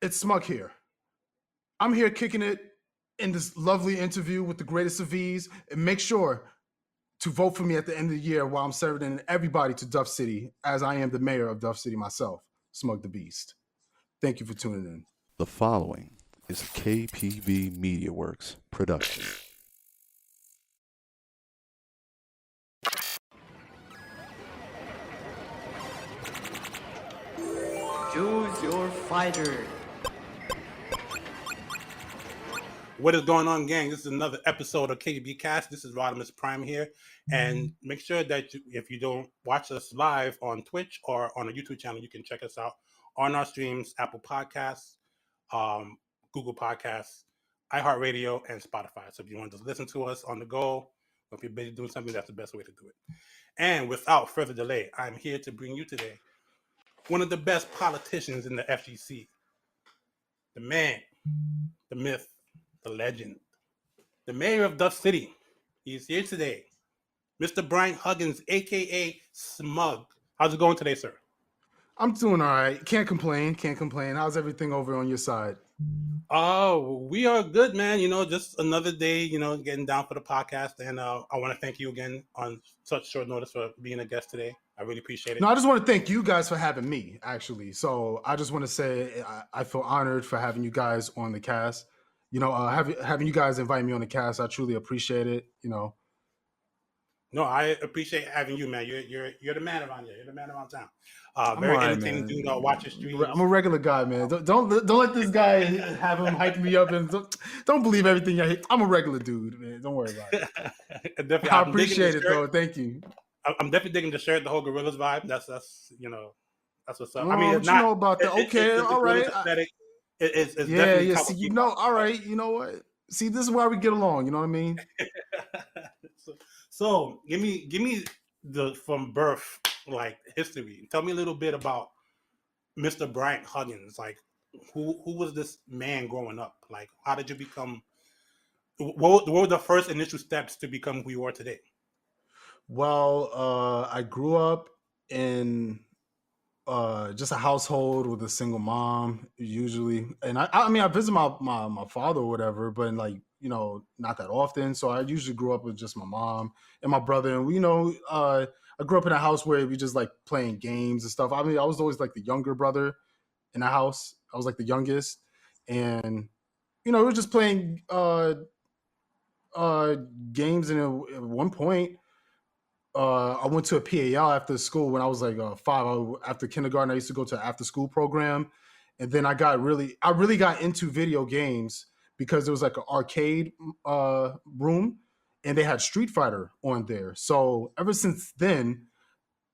It's Smug here. I'm here kicking it in this lovely interview with the greatest of V's. And make sure to vote for me at the end of the year while I'm serving everybody to Duff City, as I am the mayor of Duff City myself, Smug the Beast. Thank you for tuning in. The following is a KPB Media Works production. Choose your fighter. What is going on, gang? This is another episode of KPBCast. This is Rodimus Prime here. And make sure that if you don't watch us live on Twitch or on a YouTube channel, you can check us out on our streams, Apple Podcasts, Google Podcasts, iHeartRadio, and Spotify. So if you want to listen to us on the go, or if you're busy doing something, that's the best way to do it. And without further delay, I'm here to bring you today one of the best politicians in the FGC, the man, the myth, the legend, the mayor of Duff City. He's here today, Mr. Bryant Huggins, a.k.a. Smug. How's it going today, sir? I'm doing all right. Can't complain. How's everything over on your side? Oh, we are good, man. Just another day, getting down for the podcast. And I want to thank you again on such short notice for being a guest today. I really appreciate it. No, I just want to thank you guys for having me, actually. So I just want to say I feel honored for having you guys on the cast. Having you guys invite me on the cast, I truly appreciate it. No, I appreciate having you, man. You're the man around here. You're the man around town. Very right, entertaining dude. Watch your streams. I'm a regular guy, man. Don't let this guy have him hype me up, and don't believe everything I hear. I'm a regular dude, man. Don't worry about it. I appreciate it, though. Thank you. I'm definitely digging the shirt, the whole Gorillas vibe. That's what's up. I mean, what you know about that? Okay, all right. It's yeah. See, all right. You know what? See, this is why we get along. You know what I mean? So give me the from birth history. Tell me a little bit about Mr. Bryant Huggins. Who was this man growing up? How did you become? What were the first initial steps to become who you are today? Well, I grew up in just a household with a single mom usually, and I visit my father or whatever, but not that often. So I usually grew up with just my mom and my brother, and I grew up in a house where we just playing games and stuff. I mean, I was always the younger brother in the house. I was the youngest, and we were just playing games. And at one point, I went to a PAL after school when I was 5. After kindergarten, I used to go to an after school program, and then I really got into video games because there was an arcade room, and they had Street Fighter on there. So ever since then,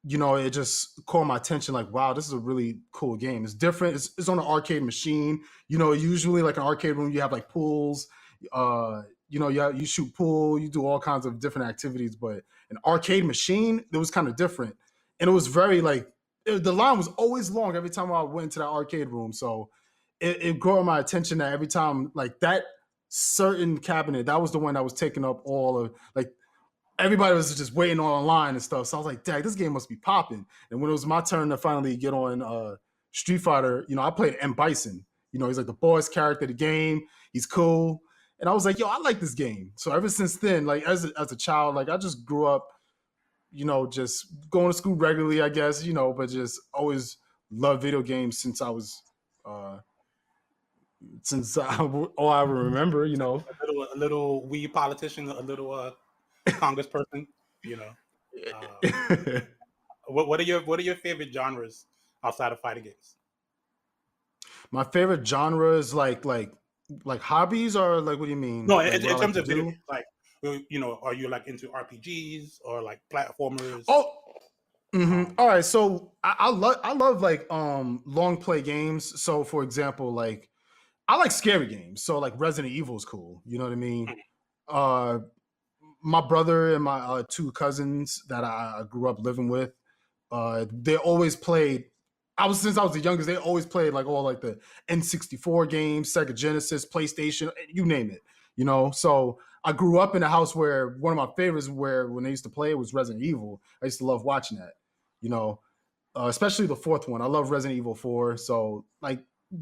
it just caught my attention. Wow, this is a really cool game. It's different. It's on an arcade machine. Usually an arcade room, you have pools. You shoot pool, you do all kinds of different activities, but an arcade machine, it was kind of different. And it was very the line was always long every time I went into that arcade room. So it grew my attention that every time that certain cabinet, that was the one that was taking up all of everybody was just waiting online and stuff. So I was like, dang, this game must be popping. And when it was my turn to finally get on Street Fighter, I played M. Bison. He's the boss character of the game. He's cool. And I was like, yo, I like this game. So ever since then, as a child, I just grew up, just going to school regularly, I guess, but just always loved video games since I was, all I remember, A little Wii politician, a little congressperson, What are your favorite genres outside of fighting games? My favorite genres, like hobbies, or what do you mean? No, in terms of video, are you into RPGs or platformers? Oh, all right. So I love long play games. So for example, I like scary games. So Resident Evil is cool. You know what I mean? My brother and my 2 cousins that I grew up living with, they always played. Since I was the youngest, they always played all the N64 games, Sega Genesis, PlayStation, you name it. So I grew up in a house where one of my favorites, when they used to play, it was Resident Evil. I used to love watching that. Especially the 4th one. I love Resident Evil 4. So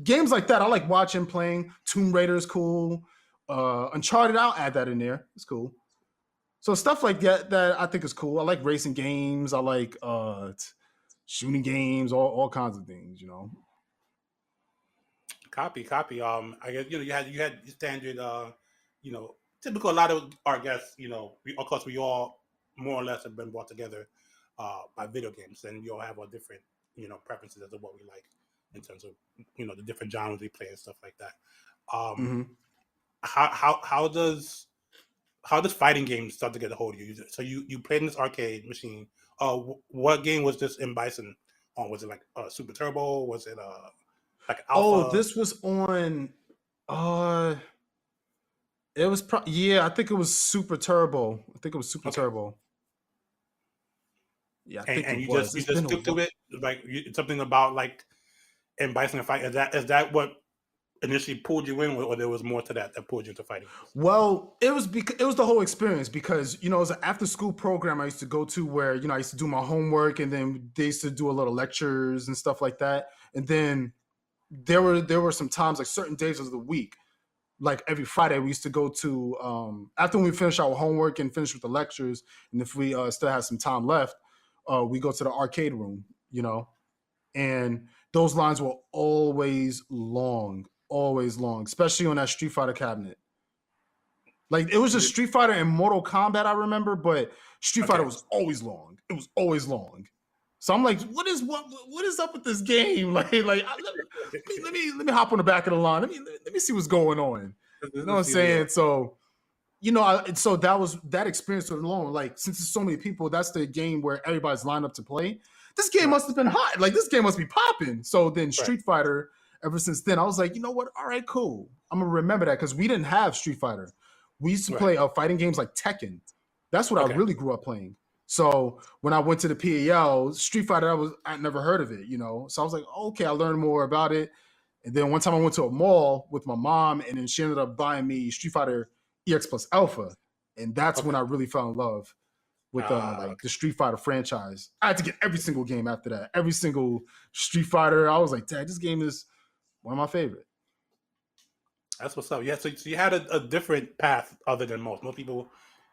games like that, I like watching, playing. Tomb Raider is cool. Uncharted, I'll add that in there. It's cool. So stuff like that I think is cool. I like racing games. I like shooting games, all kinds of things, you know. Copy. I guess you had your standard, typical. A lot of our guests, of course, we all more or less have been brought together by video games, and we all have our different, preferences as to what we like in terms of, the different genres we play and stuff like that. Mm-hmm. How does fighting games start to get a hold of you? So you played in this arcade machine. What game was this in Bison on? Was it like Super Turbo? Was it like Alpha? Oh, this was on. It was I think it was Super Turbo. Turbo. Yeah, I think And it you was. just stick to it. Like something about like in Bison and Fight. Is that what initially pulled you in, or there was more to that pulled you into fighting? Well, it was the whole experience because it was an after school program I used to go to where I used to do my homework and then they used to do a little lectures and stuff like that. And then there were some times, like certain days of the week, like every Friday we used to go to after we finish our homework and finish with the lectures, and if we still had some time left, we go to the arcade room, and those lines were always long, especially on that Street Fighter cabinet. Like it was just Street Fighter and Mortal Kombat, I remember, but Street Fighter was always long. It was always long. So I'm like, what is up with this game? Like let me hop on the back of the line. Let me see what's going on. You know what I'm saying? So, so that experience alone, like since there's so many people, that's the game where everybody's lined up to play. This game must have been hot. Like this game must be popping. So then Street Fighter, ever since then, I was like, you know what? All right, cool. I'm gonna remember that because we didn't have Street Fighter. We used to play fighting games like Tekken. That's what I really grew up playing. So when I went to the PAL, Street Fighter, I never heard of it, So I was like, okay, I learned more about it. And then one time I went to a mall with my mom, and then she ended up buying me Street Fighter EX Plus Alpha, and that's when I really fell in love with the Street Fighter franchise. I had to get every single game after that, every single Street Fighter. I was like, Dad, this game is one of my favorite. That's what's up. Yeah, so you had a different path other than most. Most people,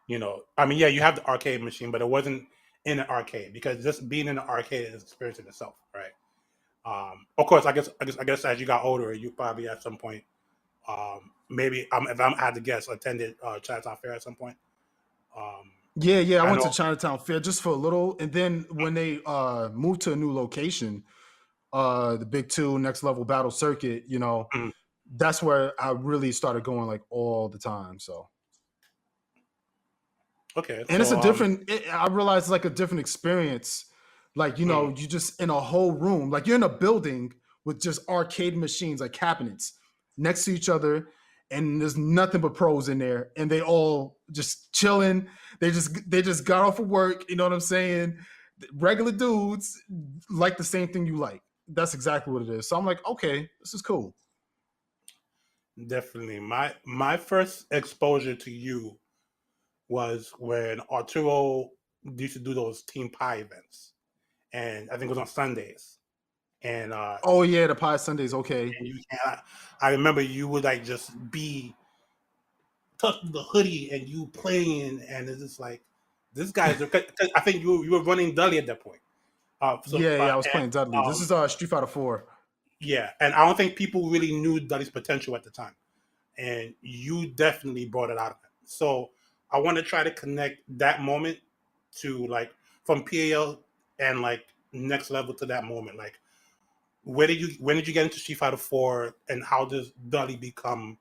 you have the arcade machine, but it wasn't in an arcade because just being in an arcade is an experience in itself, right? Of course, I guess as you got older, you probably at some point, maybe if I had to guess, attended Chinatown Fair at some point. I went to Chinatown Fair just for a little, and then when they moved to a new location, the Big Two Next Level Battle Circuit, that's where I really started going like all the time. So okay, and it's a different. I realized it's like a different experience. Like you just in a whole room, like you're in a building with just arcade machines, like cabinets next to each other, and there's nothing but pros in there, and they all just chilling. They just got off of work. You know what I'm saying? Regular dudes like the same thing you like. That's exactly what it is. So I'm like, okay, this is cool. Definitely. My first exposure to you was when Arturo used to do those Team Pie events. And I think it was on Sundays. And the Pie Sundays, okay. And I remember you would like just be tucked in the hoodie and you playing, and it's just like this guy's. I think you were running Dudley at that point. I was playing Dudley. This is Street Fighter 4. Yeah, and I don't think people really knew Dudley's potential at the time, and you definitely brought it out of him. So I want to try to connect that moment to like from PAL and like next level to that moment. Like, when did you get into Street Fighter 4, and how does Dudley become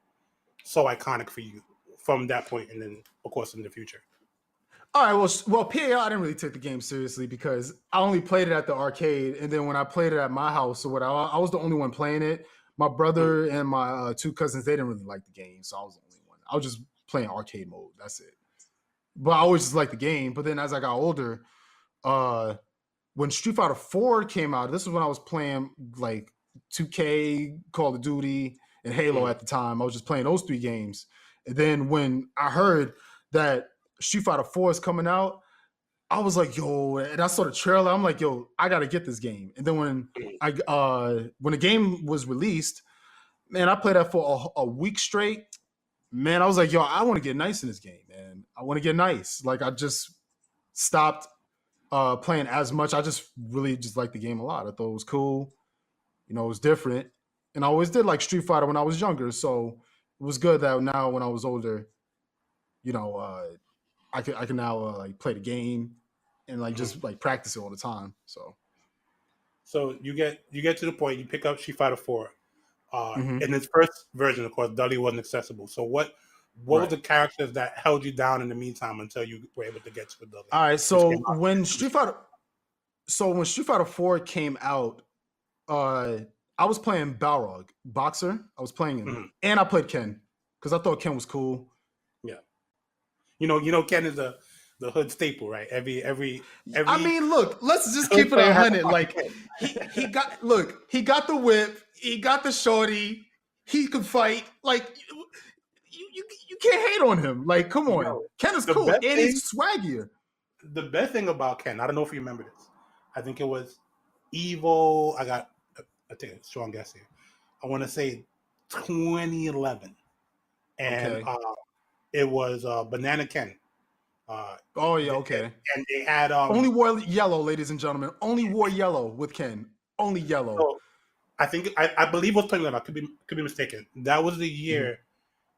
so iconic for you from that point, and then of course in the future? All right, well, PAL, I didn't really take the game seriously because I only played it at the arcade, and then when I played it at my house or whatever, I was the only one playing it. My brother and my two cousins, they didn't really like the game, so I was the only one. I was just playing arcade mode. That's it. But I always just liked the game. But then as I got older, when Street Fighter 4 came out, this is when I was playing like 2K, Call of Duty, and Halo at the time. I was just playing those three games. And then when I heard that Street Fighter 4 is coming out, I was like, yo, and I saw the trailer. I'm like, yo, I gotta get this game. And then when the game was released, man, I played that for a week straight. Man, I was like, yo, I want to get nice in this game, man. I want to get nice. Like, I just stopped playing as much. I just really just liked the game a lot. I thought it was cool. You know, it was different. And I always did like Street Fighter when I was younger. So it was good that now when I was older, you know, I can now like play the game and like just like practice it all the time. So you get to the point, you pick up Street Fighter 4. In its first version, of course, Dudley wasn't accessible. So what were the characters that held you down in the meantime until you were able to get to Dudley? All right, so when Street Fighter 4 came out, I was playing Balrog, Boxer. I was playing him, and I played Ken because I thought Ken was cool. Yeah, you know, Ken is the hood staple, right? Every. I mean, look, let's just keep it 100. Like he got the whip, he got the shorty, he could fight. Like you can't hate on him. Like, come on, Ken is cool, and he's swaggier. The best thing about Ken, I don't know if you remember this. I think it was Evo. I think a strong guess here. I want to say 2011, and it was Banana Ken. Oh yeah, okay. And they had only wore yellow, ladies and gentlemen. Only wore yellow with Ken. Only yellow. So I think I believe it was 2011. I could be mistaken. That was the year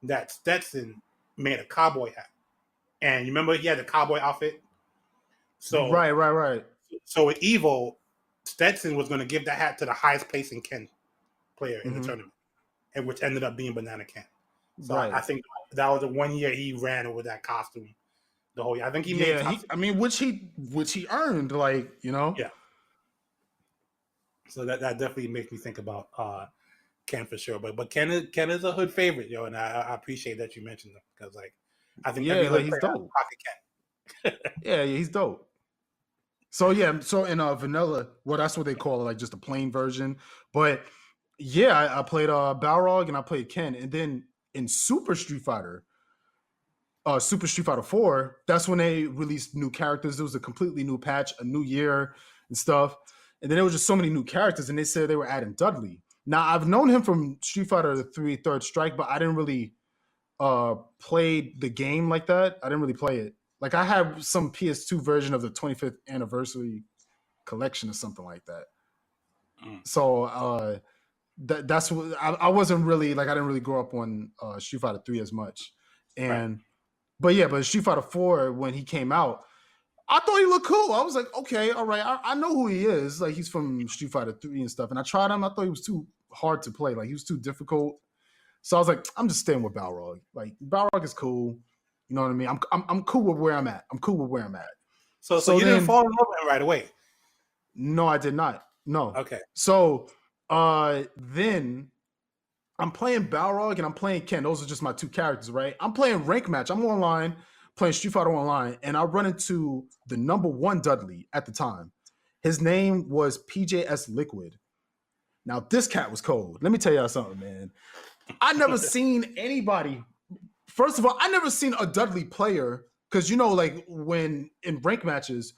that Stetson made a cowboy hat, and you remember he had the cowboy outfit. So right. So with Evo, Stetson was going to give that hat to the highest placing Ken player in the tournament, and which ended up being Banana Ken. So I think that was the 1 year he ran with that costume. The whole year. I think he made. Which he earned, like, you know. Yeah. So that definitely makes me think about Ken for sure. But Ken is a hood favorite, yo, and I appreciate that you mentioned him because like I think he's dope. Ken. yeah, he's dope. So in vanilla, well, that's what they call it, like just a plain version. But yeah, I played Balrog and I played Ken, and then in Super Street Fighter 4, that's when they released new characters. There was a completely new patch, a new year and stuff. And then there was just so many new characters, and they said they were adding Dudley. Now, I've known him from Street Fighter 3 Third Strike, but I didn't really play the game like that. I didn't really play it. Like, I have some PS2 version of the 25th anniversary collection or something like that. So that's what I wasn't really, like, I didn't really grow up on Street Fighter 3 as much. And but Street Fighter 4, when he came out, I thought he looked cool. I was like, okay, all right. I know who he is. Like, he's from Street Fighter 3 and stuff. And I tried him. I thought he was too hard to play. Like, he was too difficult. So I was like, I'm just staying with Balrog. Like, Balrog is cool. You know what I mean? I'm cool with where I'm at. So you didn't fall in love with him right away? No, I did not. No. Okay. So then I'm playing Balrog and I'm playing Ken. Those are just my two characters, right? I'm playing rank match. I'm online playing Street Fighter Online, and I run into the number 1 Dudley at the time. His name was PJS Liquid. Now, this cat was cold. Let me tell y'all something, man. I never seen anybody. First of all, I never seen a Dudley player, because, you know, like when in rank matches,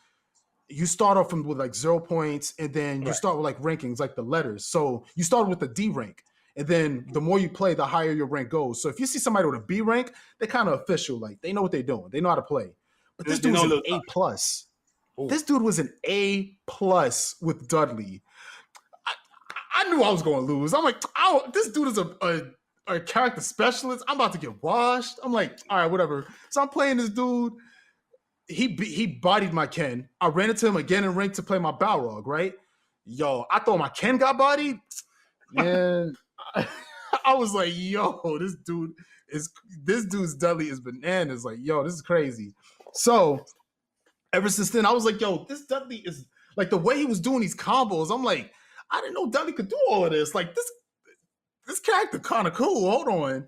you start off with like 0 points, and then you start with like rankings, like the letters. So you start with the D rank. And then the more you play, the higher your rank goes. So if you see somebody with a B rank, they're kind of official. Like, they know what they're doing. They know how to play. But this dude was an A+. This dude was an A+ with Dudley. I knew I was going to lose. I'm like, this dude is a character specialist. I'm about to get washed. I'm like, all right, whatever. So I'm playing this dude. He bodied my Ken. I ran into him again in rank to play my Balrog, right? Yo, I thought my Ken got bodied. Man, I was like, yo, this dude's Dudley is bananas. Like, yo, this is crazy. So ever since then, I was like, yo, this Dudley is like, the way he was doing these combos. I'm like, I didn't know Dudley could do all of this. Like, this character kind of cool. Hold on.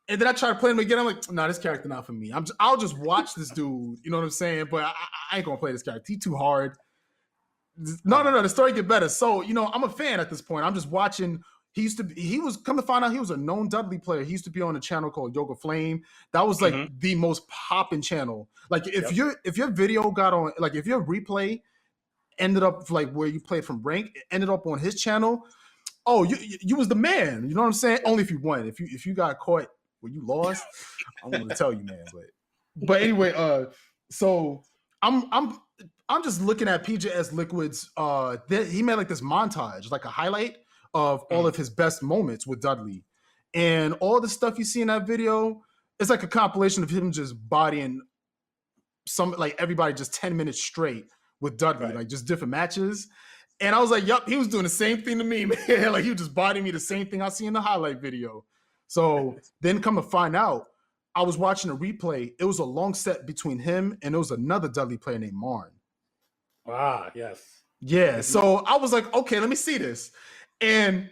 And then I tried to play him again. I'm like, nah, this character not for me. I'll just watch this dude. You know what I'm saying? But I ain't gonna play this character. He too hard. No. The story get better. So, you know, I'm a fan at this point. I'm just watching he was come to find out he was a known Dudley player. He used to be on a channel called Yoga Flame. That was like the most popping channel. Like if your video got on, like if your replay ended up like where you played from rank, it ended up on his channel. Oh, you was the man. You know what I'm saying? Only if you won. If you got caught where you lost, I'm going to tell you, man. But anyway, so I'm just looking at PJS Liquid's. He made like this montage, like a highlight of all of his best moments with Dudley, and all the stuff you see in that video. It's like a compilation of him just bodying some like everybody just 10 minutes straight with Dudley, like just different matches. And I was like, yup, he was doing the same thing to me, man. Like he was just bodying me the same thing I see in the highlight video. So then come to find out, I was watching a replay. It was a long set between him and it was another Dudley player named Marn. Ah, yes. Yeah. So I was like, okay, let me see this. And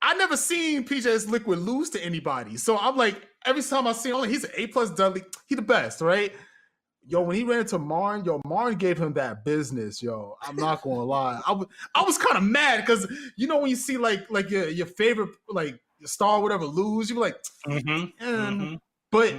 I never seen PJS Liquid lose to anybody. So I'm like, every time I see him, he's an A+ Dudley. He the best, right? Yo, when he ran into Marn, Marn gave him that business, yo. I'm not gonna lie. I was kind of mad because you know when you see like your favorite like star or whatever lose, you be like, but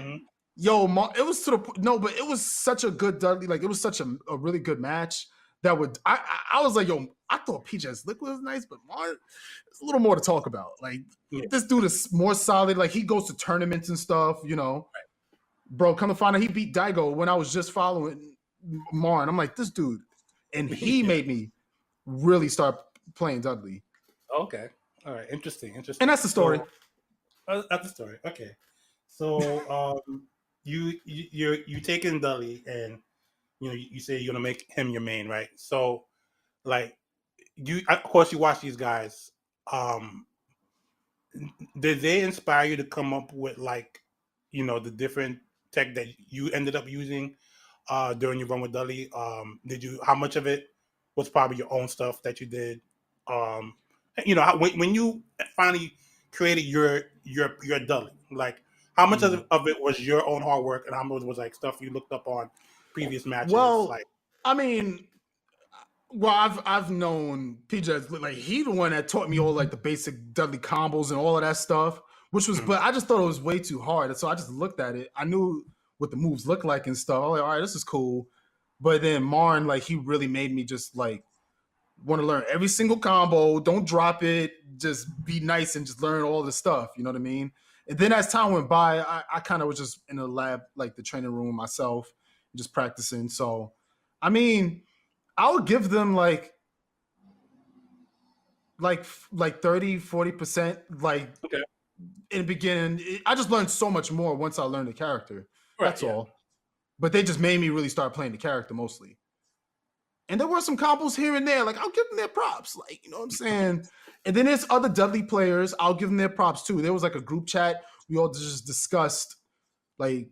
yo, it was to the no, but it was such a good Dudley, like it was such a really good match that would I was like, yo, I thought PJ's Liquid was nice, but Marn, there's a little more to talk about. Like this dude is more solid. Like he goes to tournaments and stuff, you know. Bro, come to find out he beat Daigo when I was just following Marn. I'm like, this dude. And he made me really start playing Dudley. Okay. All right. Interesting. And that's the story. So, that's the story. Okay. So you taking Dudley and you say you're gonna make him your main, right? So like of course you watch these guys. Did they inspire you to come up with like, the different tech that you ended up using during your run with Dudley? How much of it was probably your own stuff that you did? When you finally created your Dudley, like how much of it was your own hard work and how much was like stuff you looked up on previous matches? Well, I mean, I've known PJ, like he the one that taught me all like the basic Dudley combos and all of that stuff. Which was, but I just thought it was way too hard. So I just looked at it. I knew what the moves looked like and stuff. I was like, all right, this is cool. But then Marn, like, he really made me just like want to learn every single combo. Don't drop it. Just be nice and just learn all the stuff. You know what I mean? And then as time went by, I kind of was just in the lab, like the training room myself, just practicing. So, I mean, I would give them like 30, 40%, like, okay. In the beginning, I just learned so much more once I learned the character. Right, that's all. But they just made me really start playing the character mostly. And there were some combos here and there. Like, I'll give them their props. Like, you know what I'm saying? And then there's other Dudley players. I'll give them their props too. There was like a group chat. We all just discussed like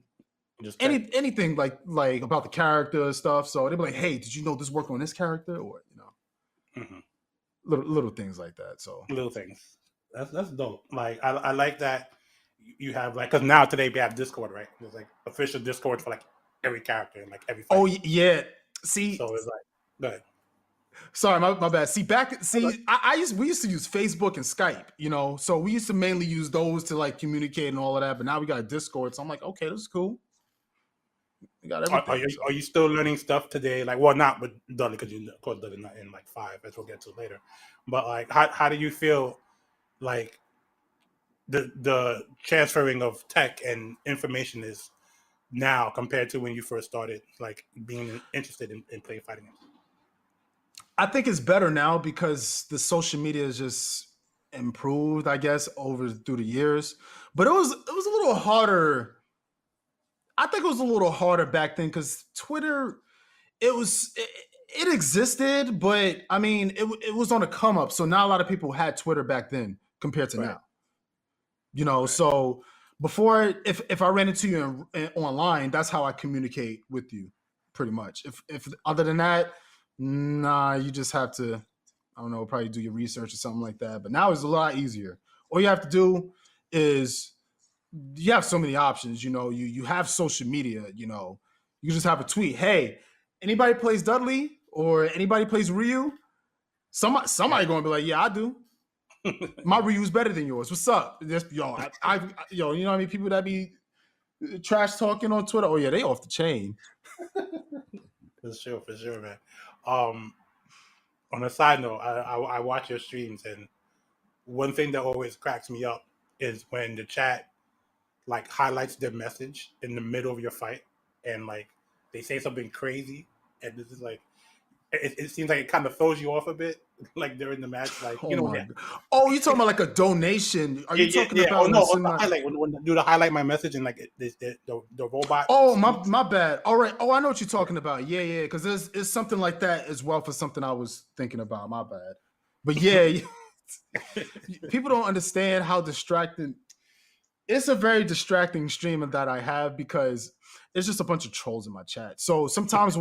anything like about the character stuff. So they'd be like, hey, did you know this worked on this character? Or, little things like that. So little things. That's dope. Like I like that you have like, because now today we have Discord, right? There's like official Discord for like every character and like every fight. Oh yeah. See, so it's like, go ahead. Sorry, my bad. We used to use Facebook and Skype, so we used to mainly use those to like communicate and all of that. But now we got Discord, so I'm like, okay, this is cool. We got everything. Are you still learning stuff today? Like, well, not with Dudley because of course Dudley's not in like 5, as we'll get to later. But like, how do you feel? Like the transferring of tech and information is now compared to when you first started, like being interested in playing fighting games? I think it's better now because the social media is just improved, I guess, through the years. But it was a little harder. I think it was a little harder back then because Twitter, it existed, but I mean, it was on a come up. So not a lot of people had Twitter back then compared to now. Right. So before, if I ran into you online, that's how I communicate with you, pretty much. If other than that, nah, you just have to, I don't know, probably do your research or something like that. But now it's a lot easier. All you have to do is you have so many options. You have social media. You just have a tweet. Hey, anybody plays Dudley or anybody plays Ryu? Somebody going to be like, yeah, I do. My Ryu's better than yours. What's up? Just, yo, yo, you know what I mean? People that be trash talking on Twitter. Oh yeah, they off the chain. For sure, man. On a side note, I watch your streams, and one thing that always cracks me up is when the chat like highlights their message in the middle of your fight, and like they say something crazy, and this is like it seems like it kind of throws you off a bit, like during the match, like Oh my God. Oh, you talking about like a donation? Are you talking yeah. about Oh no, when on the somebody- highlight when do the highlight my message and like the robot? Oh my bad. All right. Oh, I know what you're talking about. Yeah, because it's something like that as well for something I was thinking about. My bad. But yeah, people don't understand how distracting. It's a very distracting stream that I have because it's just a bunch of trolls in my chat. So sometimes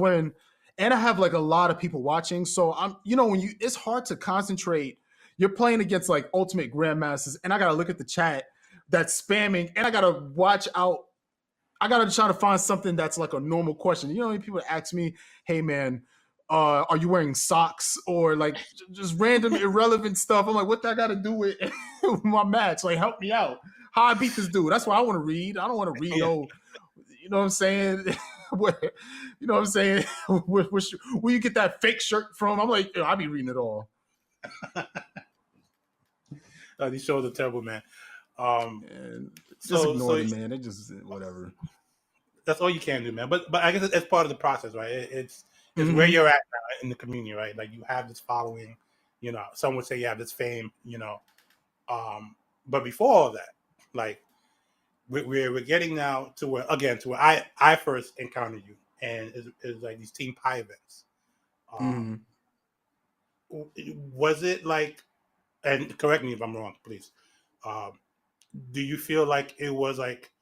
and I have like a lot of people watching. So it's hard to concentrate. You're playing against like ultimate grandmasters, and I gotta look at the chat that's spamming, and I gotta watch out. I gotta try to find something that's like a normal question. You know, when people ask me, "Hey man, are you wearing socks?" or like just random irrelevant stuff. I'm like, what that got to do with my match? Like, help me out. How I beat this dude? That's what I want to read. I don't want to read no. You know what I'm saying? Where, you know what I'm saying? Where you get that fake shirt from? I'm like, I'll be reading it all. These shows are terrible, man. And just ignore them, man. They just whatever. That's all you can do, man. But I guess it's part of the process, right? It's where you're at now in the community, right? Like you have this following, you know. Some would say you have this fame, you know. But before all that, like we're getting now to where I first encountered you, and it's like these Team Pie events. Was it like, and correct me if I'm wrong, please. Do you feel like it was like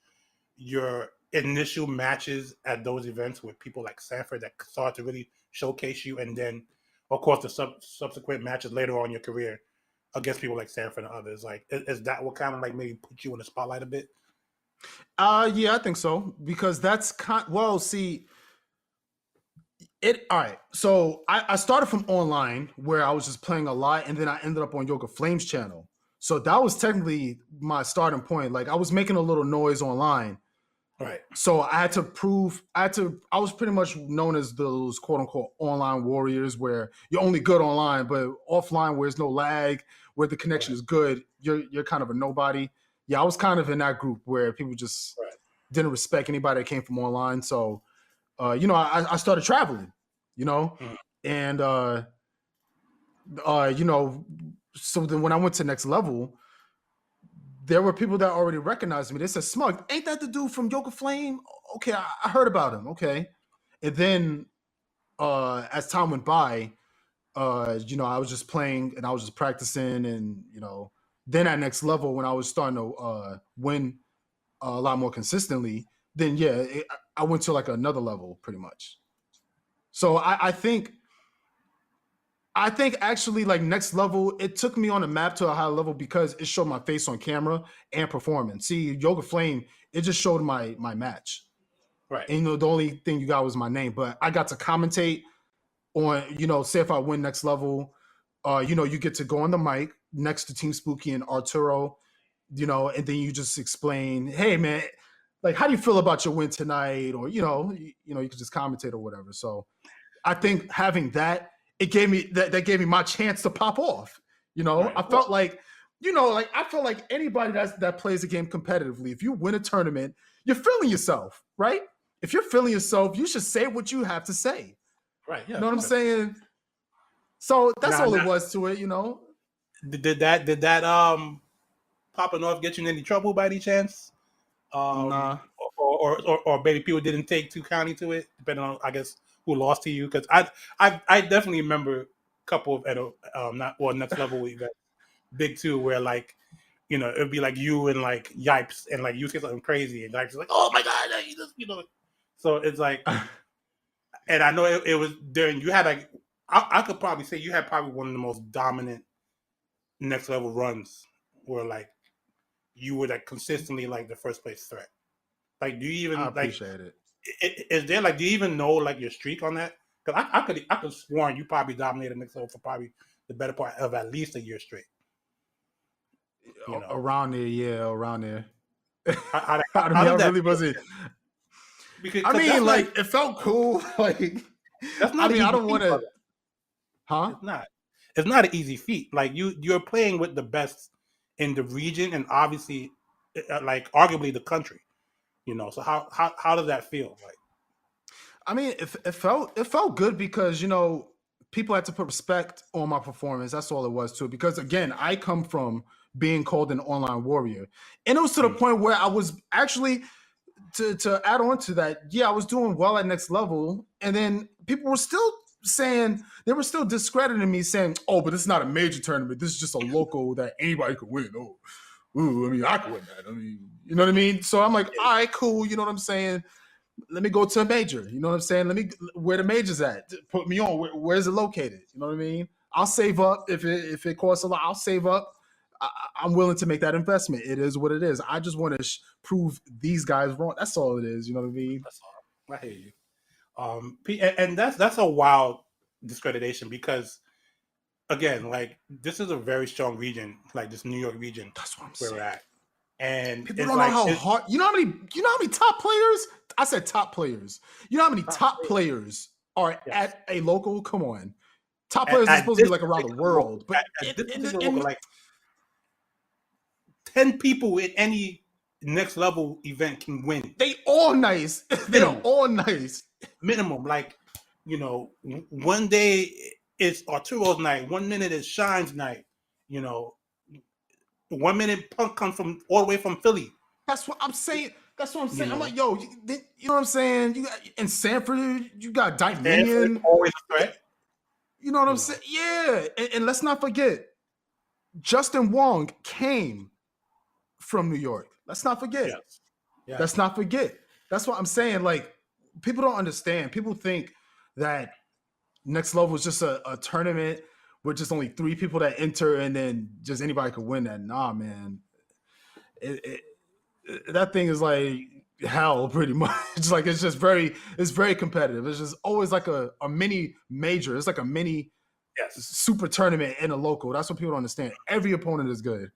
your initial matches at those events with people like Sanford that started to really showcase you, and then of course the subsequent matches later on in your career against people like Sanford and others, like is that what kind of like maybe put you in the spotlight a bit? Yeah, I think so, because that's see it. All right, so I started from online where I was just playing a lot, and then I ended up on Yoga Flames channel. So that was technically my starting point. Like I was making a little noise online. Right. So I was pretty much known as those quote unquote online warriors where you're only good online, but offline where there's no lag, where the connection is good, you're kind of a nobody. Yeah, I was kind of in that group where people just didn't respect anybody that came from online. So, I started traveling, and, so then when I went to next level, there were people that already recognized me. They said, Smug, ain't that the dude from Yoga Flame? Okay, I heard about him. Okay. And then as time went by, I was just playing and I was just practicing, and then at next level when I was starting to win a lot more consistently, then I went to like another level pretty much. So I think actually like next level, it took me on a map to a high level because it showed my face on camera and performance. See, Yoga Flame, it just showed my match. Right. And the only thing you got was my name, but I got to commentate on, say if I win next level, you get to go on the mic next to Team Spooky and Arturo, and then you just explain, hey man, like how do you feel about your win tonight? Or, you could just commentate or whatever. So I think having that, it gave me that gave me my chance to pop off. Right. I felt like, I felt like anybody that plays the game competitively, if you win a tournament, you're feeling yourself, right? If you're feeling yourself, you should say what you have to say. Right. Yeah. You know what I'm saying? So that's all it was to it, Did that popping off get you in any trouble by any chance? Nah. Or maybe people didn't take too kindly to it, depending on, I guess, who lost to you. Because I definitely remember a couple of next level events, big two, where like, it'd be like you and like Yipes, and like you say something crazy, and Yipes is like, oh my god, you just. So it's like, and I know it was during, you had like, I could probably say you had probably one of the most dominant next level runs, where like you were like consistently like the first place threat. Like, do you even I appreciate it? Is there like, do you even know like your streak on that? Because I could sworn you probably dominated next level for probably the better part of at least a year straight. You know, Around there, yeah, around there. how I does that really feel? wasn't. Because I 'cause mean, like it felt cool. Like, that's I not an mean, I easy don't want feat, to, brother. huh? It's not. It's not an easy feat. Like you're playing with the best in the region, and obviously, like arguably the country. You know, so how does that feel? Like, I mean, it felt good because people had to put respect on my performance. That's all it was to it. Because again, I come from being called an online warrior, and it was to the mm, point where I was actually to add on to that. Yeah, I was doing well at next level, and then people were still saying they were still discrediting me, saying, "Oh, but this is not a major tournament. This is just a local that anybody could win." Oh, ooh, I mean, I could win that. I mean, you know what I mean? So I'm like, all right, cool. You know what I'm saying? Let me go to a major. You know what I'm saying? Let me where the major's at. Put me on. Where's it located? You know what I mean? I'll save up if it costs a lot. I'll save up. I'm willing to make that investment. It is what it is. I just want to prove these guys wrong. That's all it is. You know what I mean? that's all. I hear you. And that's a wild discreditation because again, like this is a very strong region, like this New York region That's what I'm where we're saying. at, and People it's don't know like how hard. You know how many? You know how many top players? I said top players. You know how many top players are yes. at a local? Come on, top players are At supposed to this be like around the particular local, world, but at this particular local, in like 10 people in any next level event can win they all nice. They're minimum. all nice. Minimum, like one day it's Arturo's night, 1 minute is Shine's night. You know, 1 minute Punk comes from all the way from Philly. That's what I'm saying. That's what I'm You saying. I'm know, like, yo, you know what I'm saying? You got in Sanford, you got Stanford Dominion. always a threat. You know what I'm You know, saying? Yeah, and let's not forget, Justin Wong came from New York. Let's not forget. yes, yes. Let's not forget. That's what I'm saying. Like, people don't understand. People think that next level is just a tournament with just only 3 people that enter and then just anybody could win that. Nah, man. That thing is like hell pretty much. Like it's very competitive. It's just always like a mini major. It's like a mini Yes. super tournament in a local. That's what people don't understand. Every opponent is good.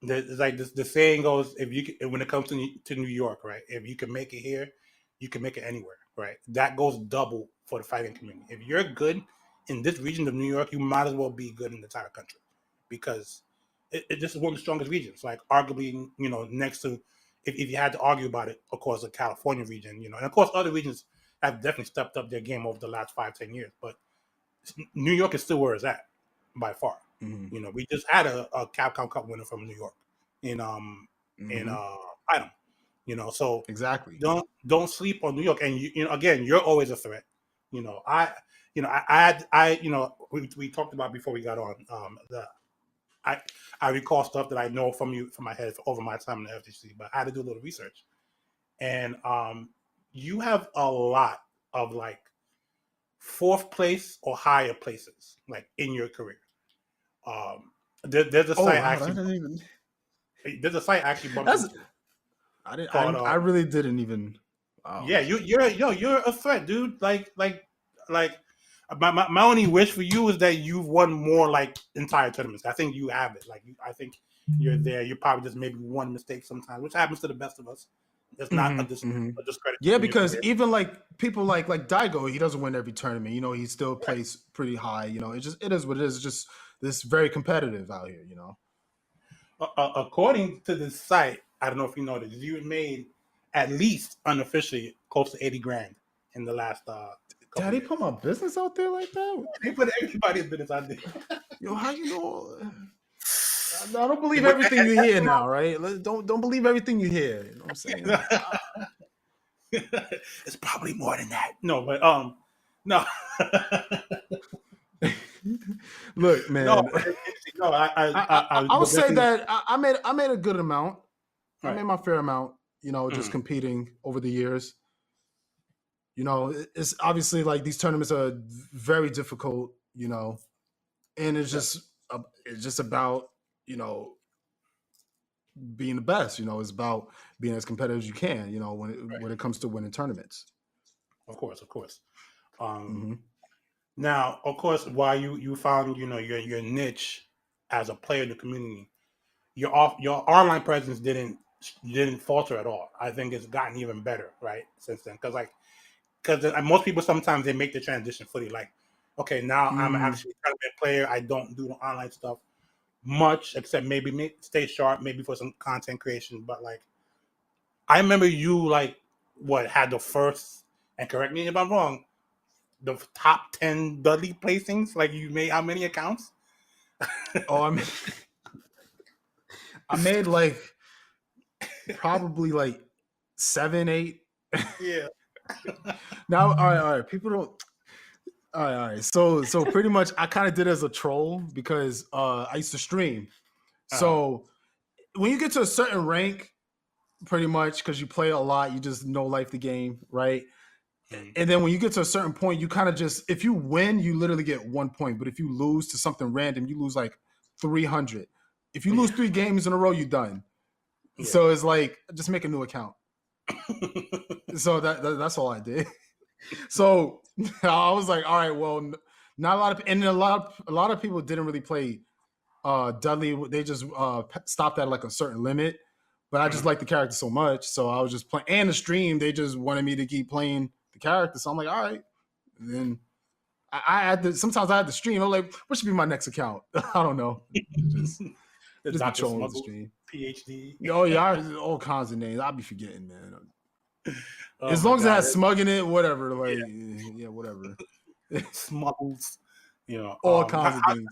It's like this, the saying goes: if you can, when it comes to New York, right? If you can make it here, you can make it anywhere, right? That goes double for the fighting community. If you're good in this region of New York, you might as well be good in the entire country because this is one of the strongest regions. Like arguably, next to if you had to argue about it, of course, the California region, and of course other regions have definitely stepped up their game over the last 5-10 years, but New York is still where it's at by far. Mm-hmm. We just had a Capcom Cup winner from New York in Mm-hmm. Item. So Exactly. don't sleep on New York. And again, you're always a threat. We talked about before we got on. I recall stuff that I know from you from my head over my time in the FTC, but I had to do a little research. And you have a lot of like fourth place or higher places like in your career. There's a Oh site wow, actually. that didn't even. There's a site actually bumped That's into I didn't. called. I really didn't even. Wow. Yeah, you're a threat, dude. Like my only wish for you is that you've won more like entire tournaments. I think you have it. I think you're there. You probably just maybe one mistake sometimes, which happens to the best of us. It's not a discredit Yeah, from your because career. even like people like Daigo, he doesn't win every tournament. He still plays pretty high. It is what it is. It's just this very competitive out here. According to this site, I don't know if you know this, you made at least unofficially close to 80 grand in the last couple Daddy years. put my business out there like that? They put everybody's business out there. Yo, how you know? I don't believe everything you hear now, right? Don't believe everything you hear. You know what I'm saying? It's probably more than that. No, but no. Look, man. No, no. I would say that I made a good amount. Right. I made my fair amount. Just Mhm. competing over the years. It's obviously like these tournaments are very difficult. And it's just about being the best. It's about being as competitive as you can. When it comes to winning tournaments. Of course. Mm-hmm. Now, of course, while you found your niche as a player in the community, your online presence didn't falter at all. I think it's gotten even better, right, since then. Because most people sometimes they make the transition fully. Like, okay, now I'm actually a tournament player. I don't do the online stuff much, except maybe stay sharp, maybe for some content creation. But like, I remember you like had the first, and correct me if I'm wrong, the top 10 Dudley placings. Like, you made how many accounts? Oh, I made like probably like 7, 8. Yeah. Now, all right. People don't. All right. So pretty much, I kind of did it as a troll because I used to stream. So when you get to a certain rank, pretty much because you play a lot, you just know life the game, right? And then when you get to a certain point, you kind of just, if you win, you literally get 1 point. But if you lose to something random, you lose like 300. If you lose 3 games in a row, you're done. Yeah. So it's like, just make a new account. So that's all I did. So I was like, all right, well, not a lot of, and a lot of people didn't really play Dudley. They just stopped at like a certain limit. But I just like the character so much, so I was just playing. And the stream, they just wanted me to keep playing the character, so I'm like, all right. And then I had to. Sometimes I had to stream. I'm like, what should be my next account? I don't know. Just Dr. Smug, the PhD. Oh yeah, all kinds of names. I'll be forgetting, man. As long as it has Smug in it, whatever. Like, yeah, whatever. Smuggles. You know, all kinds of things.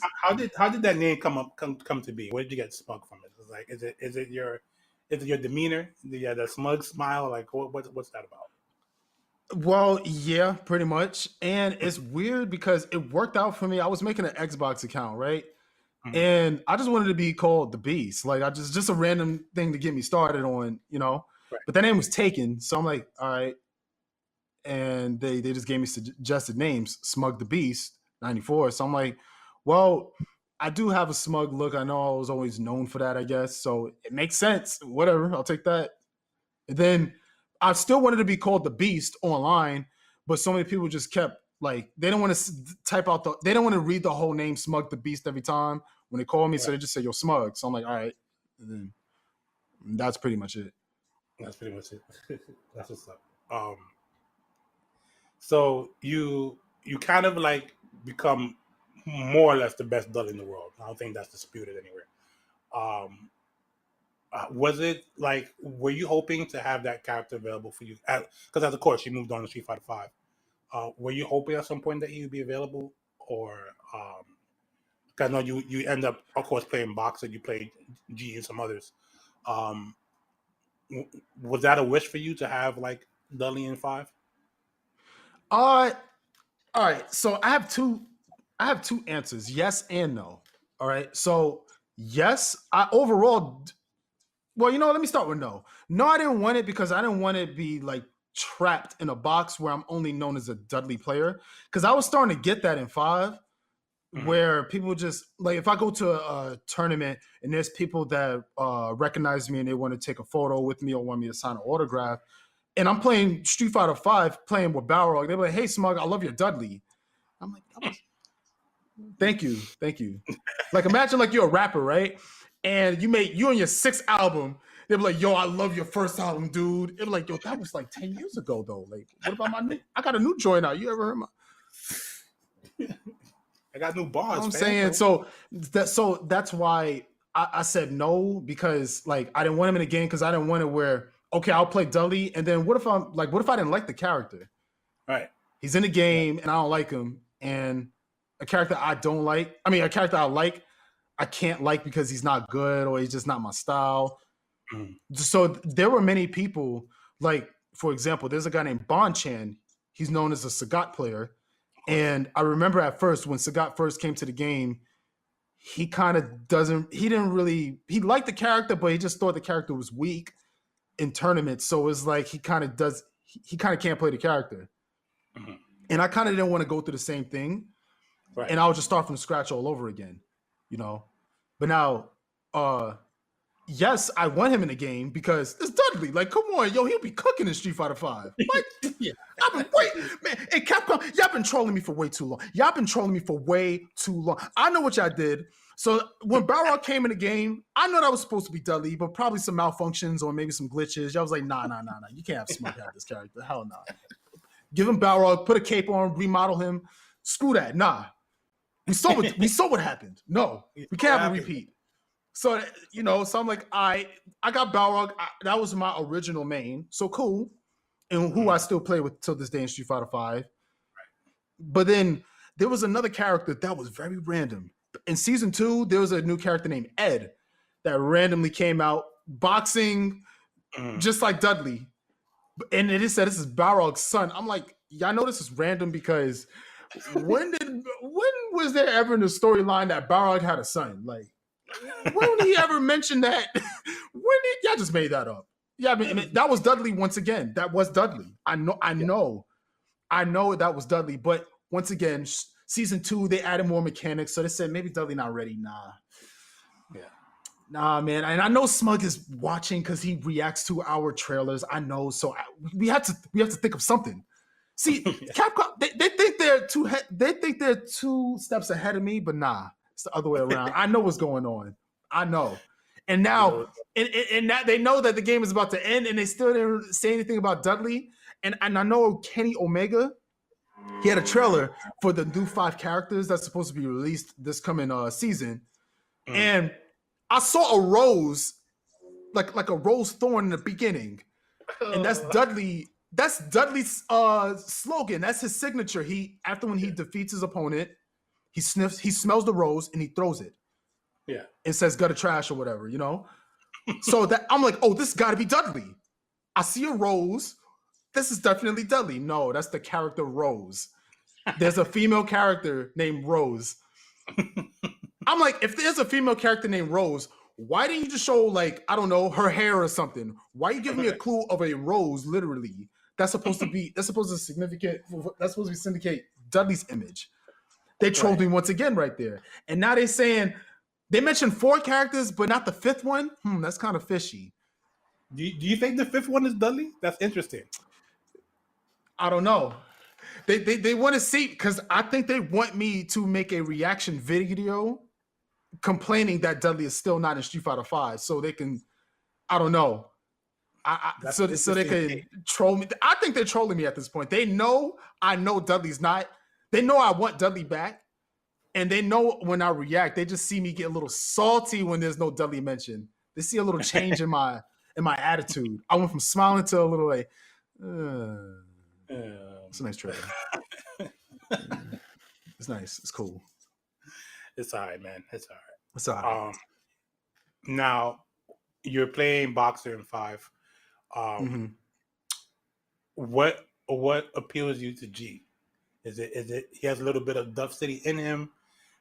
How did that name come to be? Where did you get Smug from? It was like, is it your demeanor, the smug smile? Like, what's that about? Well, yeah, pretty much. And it's weird because it worked out for me. I was making an Xbox account, right? Mm-hmm. And I just wanted to be called the Beast. Like, I just a random thing to get me started on, you know. Right. But that name was taken, so I'm like, all right. And they just gave me suggested names, Smug the Beast 94. So I'm like, well, I do have a smug look. I know I was always known for that, I guess. So it makes sense. Whatever. I'll take that. And then I still wanted to be called the Beast online, but so many people just kept like, they don't want to type out they don't want to read the whole name Smug the Beast every time when they call me. Right. So they just say, yo, Smug. So I'm like, all right. And then that's pretty much it. That's pretty much it. That's what's up. So you kind of like become more or less the best Dudley in the world. I don't think that's disputed anywhere. Was it like, were you hoping to have that character available for you? Because as of course, you moved on to Street Fighter V. Were you hoping at some point that he would be available? Or, because I know you end up, of course, playing Boxer, you played G and some others. Was that a wish for you to have like Dudley in 5? All right. So I have two answers, yes and no. All right. So yes, I overall, well, let me start with no. No, I didn't want it because I didn't want to be like trapped in a box where I'm only known as a Dudley player. Because I was starting to get that in 5, where people just like, if I go to a tournament and there's people that recognize me and they want to take a photo with me or want me to sign an autograph, and I'm playing Street Fighter V, playing with Balrog, they're like, hey, Smug, I love your Dudley. I'm like, thank you. Like, imagine like you're a rapper, right? And you on your 6th album, they'll be like, yo, I love your first album, dude. They'll be like, yo, that was like 10 years ago, though. Like, what about my new? I got a new joint out. You ever heard my? I got new bars. You know what I'm saying? So that's why I said no, because like I didn't want him in the game, because I didn't want it where, okay, I'll play Dudley, and then what if I didn't like the character? Right. He's in the game and I don't like him, and a character I don't like. I mean, a character I like, I can't like because he's not good or he's just not my style. So there were many people, like, for example, there's a guy named Bonchan. He's known as a Sagat player. And I remember at first when Sagat first came to the game, he kind of he liked the character, but he just thought the character was weak in tournaments. So it was like he kind of can't play the character. Mm-hmm. And I kind of didn't want to go through the same thing. Right. And I would just start from scratch all over again, But now, yes, I want him in the game because it's Dudley. Like, come on, yo, he'll be cooking in Street Fighter V. What? Yeah. I've been man. Hey, Capcom, y'all been trolling me for way too long. I know what y'all did. So when Balrog came in the game, I know that was supposed to be Dudley, but probably some malfunctions or maybe some glitches. I was like, nah. You can't have Smug have this character. Hell nah. Give him Balrog, put a cape on, remodel him. Screw that. Nah. We saw what happened. No, we can't have a repeat. So, so I'm like, I got Balrog. That was my original main. So cool. And who I still play with till this day in Street Fighter V. But then there was another character that was very random. In season 2, there was a new character named Ed that randomly came out boxing just like Dudley. And it said this is Balrog's son. I'm like, y'all know this is random because when was there ever in the storyline that Balrog had a son? Like, when did he ever mention that? Y'all just made that up? Yeah, I mean, that was Dudley once again. That was Dudley. I know that was Dudley. But once again, season 2, they added more mechanics. So they said maybe Dudley not ready. Nah, man. And I know Smug is watching because he reacts to our trailers. I know. So we have to think of something. See, Capcom, they think they're 2 steps ahead of me, but nah, it's the other way around. I know what's going on. I know. And now, and that they know that the game is about to end, and they still didn't say anything about Dudley. And I know Kenny Omega, he had a trailer for the new 5 characters that's supposed to be released this coming season. And I saw a rose, like a rose thorn in the beginning. And that's Dudley. That's Dudley's slogan. That's his signature. After when he defeats his opponent, he smells the rose and he throws it. Yeah. And says gutter trash or whatever, So that I'm like, oh, this gotta be Dudley. I see a rose. This is definitely Dudley. No, that's the character Rose. There's a female character named Rose. I'm like, if there's a female character named Rose, why didn't you just show, like, I don't know, her hair or something? Why are you giving me a clue of a rose, literally? That's supposed to syndicate Dudley's image. They trolled me once again right there. And now they're saying, they mentioned 4 characters, but not the 5th one? That's kind of fishy. Do you think the 5th one is Dudley? That's interesting. I don't know. They want to see, because I think they want me to make a reaction video complaining that Dudley is still not in Street Fighter V, so they can, I don't know. So they can troll me. I think they're trolling me at this point. They know I know Dudley's not. They know I want Dudley back, and they know when I react, they just see me get a little salty when there's no Dudley mention. They see a little change in my attitude. I went from smiling to a little like, it's a nice trailer. It's nice. It's cool. It's all right, man. It's all right. It's all right. Now, you're playing Boxer in 5. What appeals you to G? Is it he has a little bit of Duff City in him?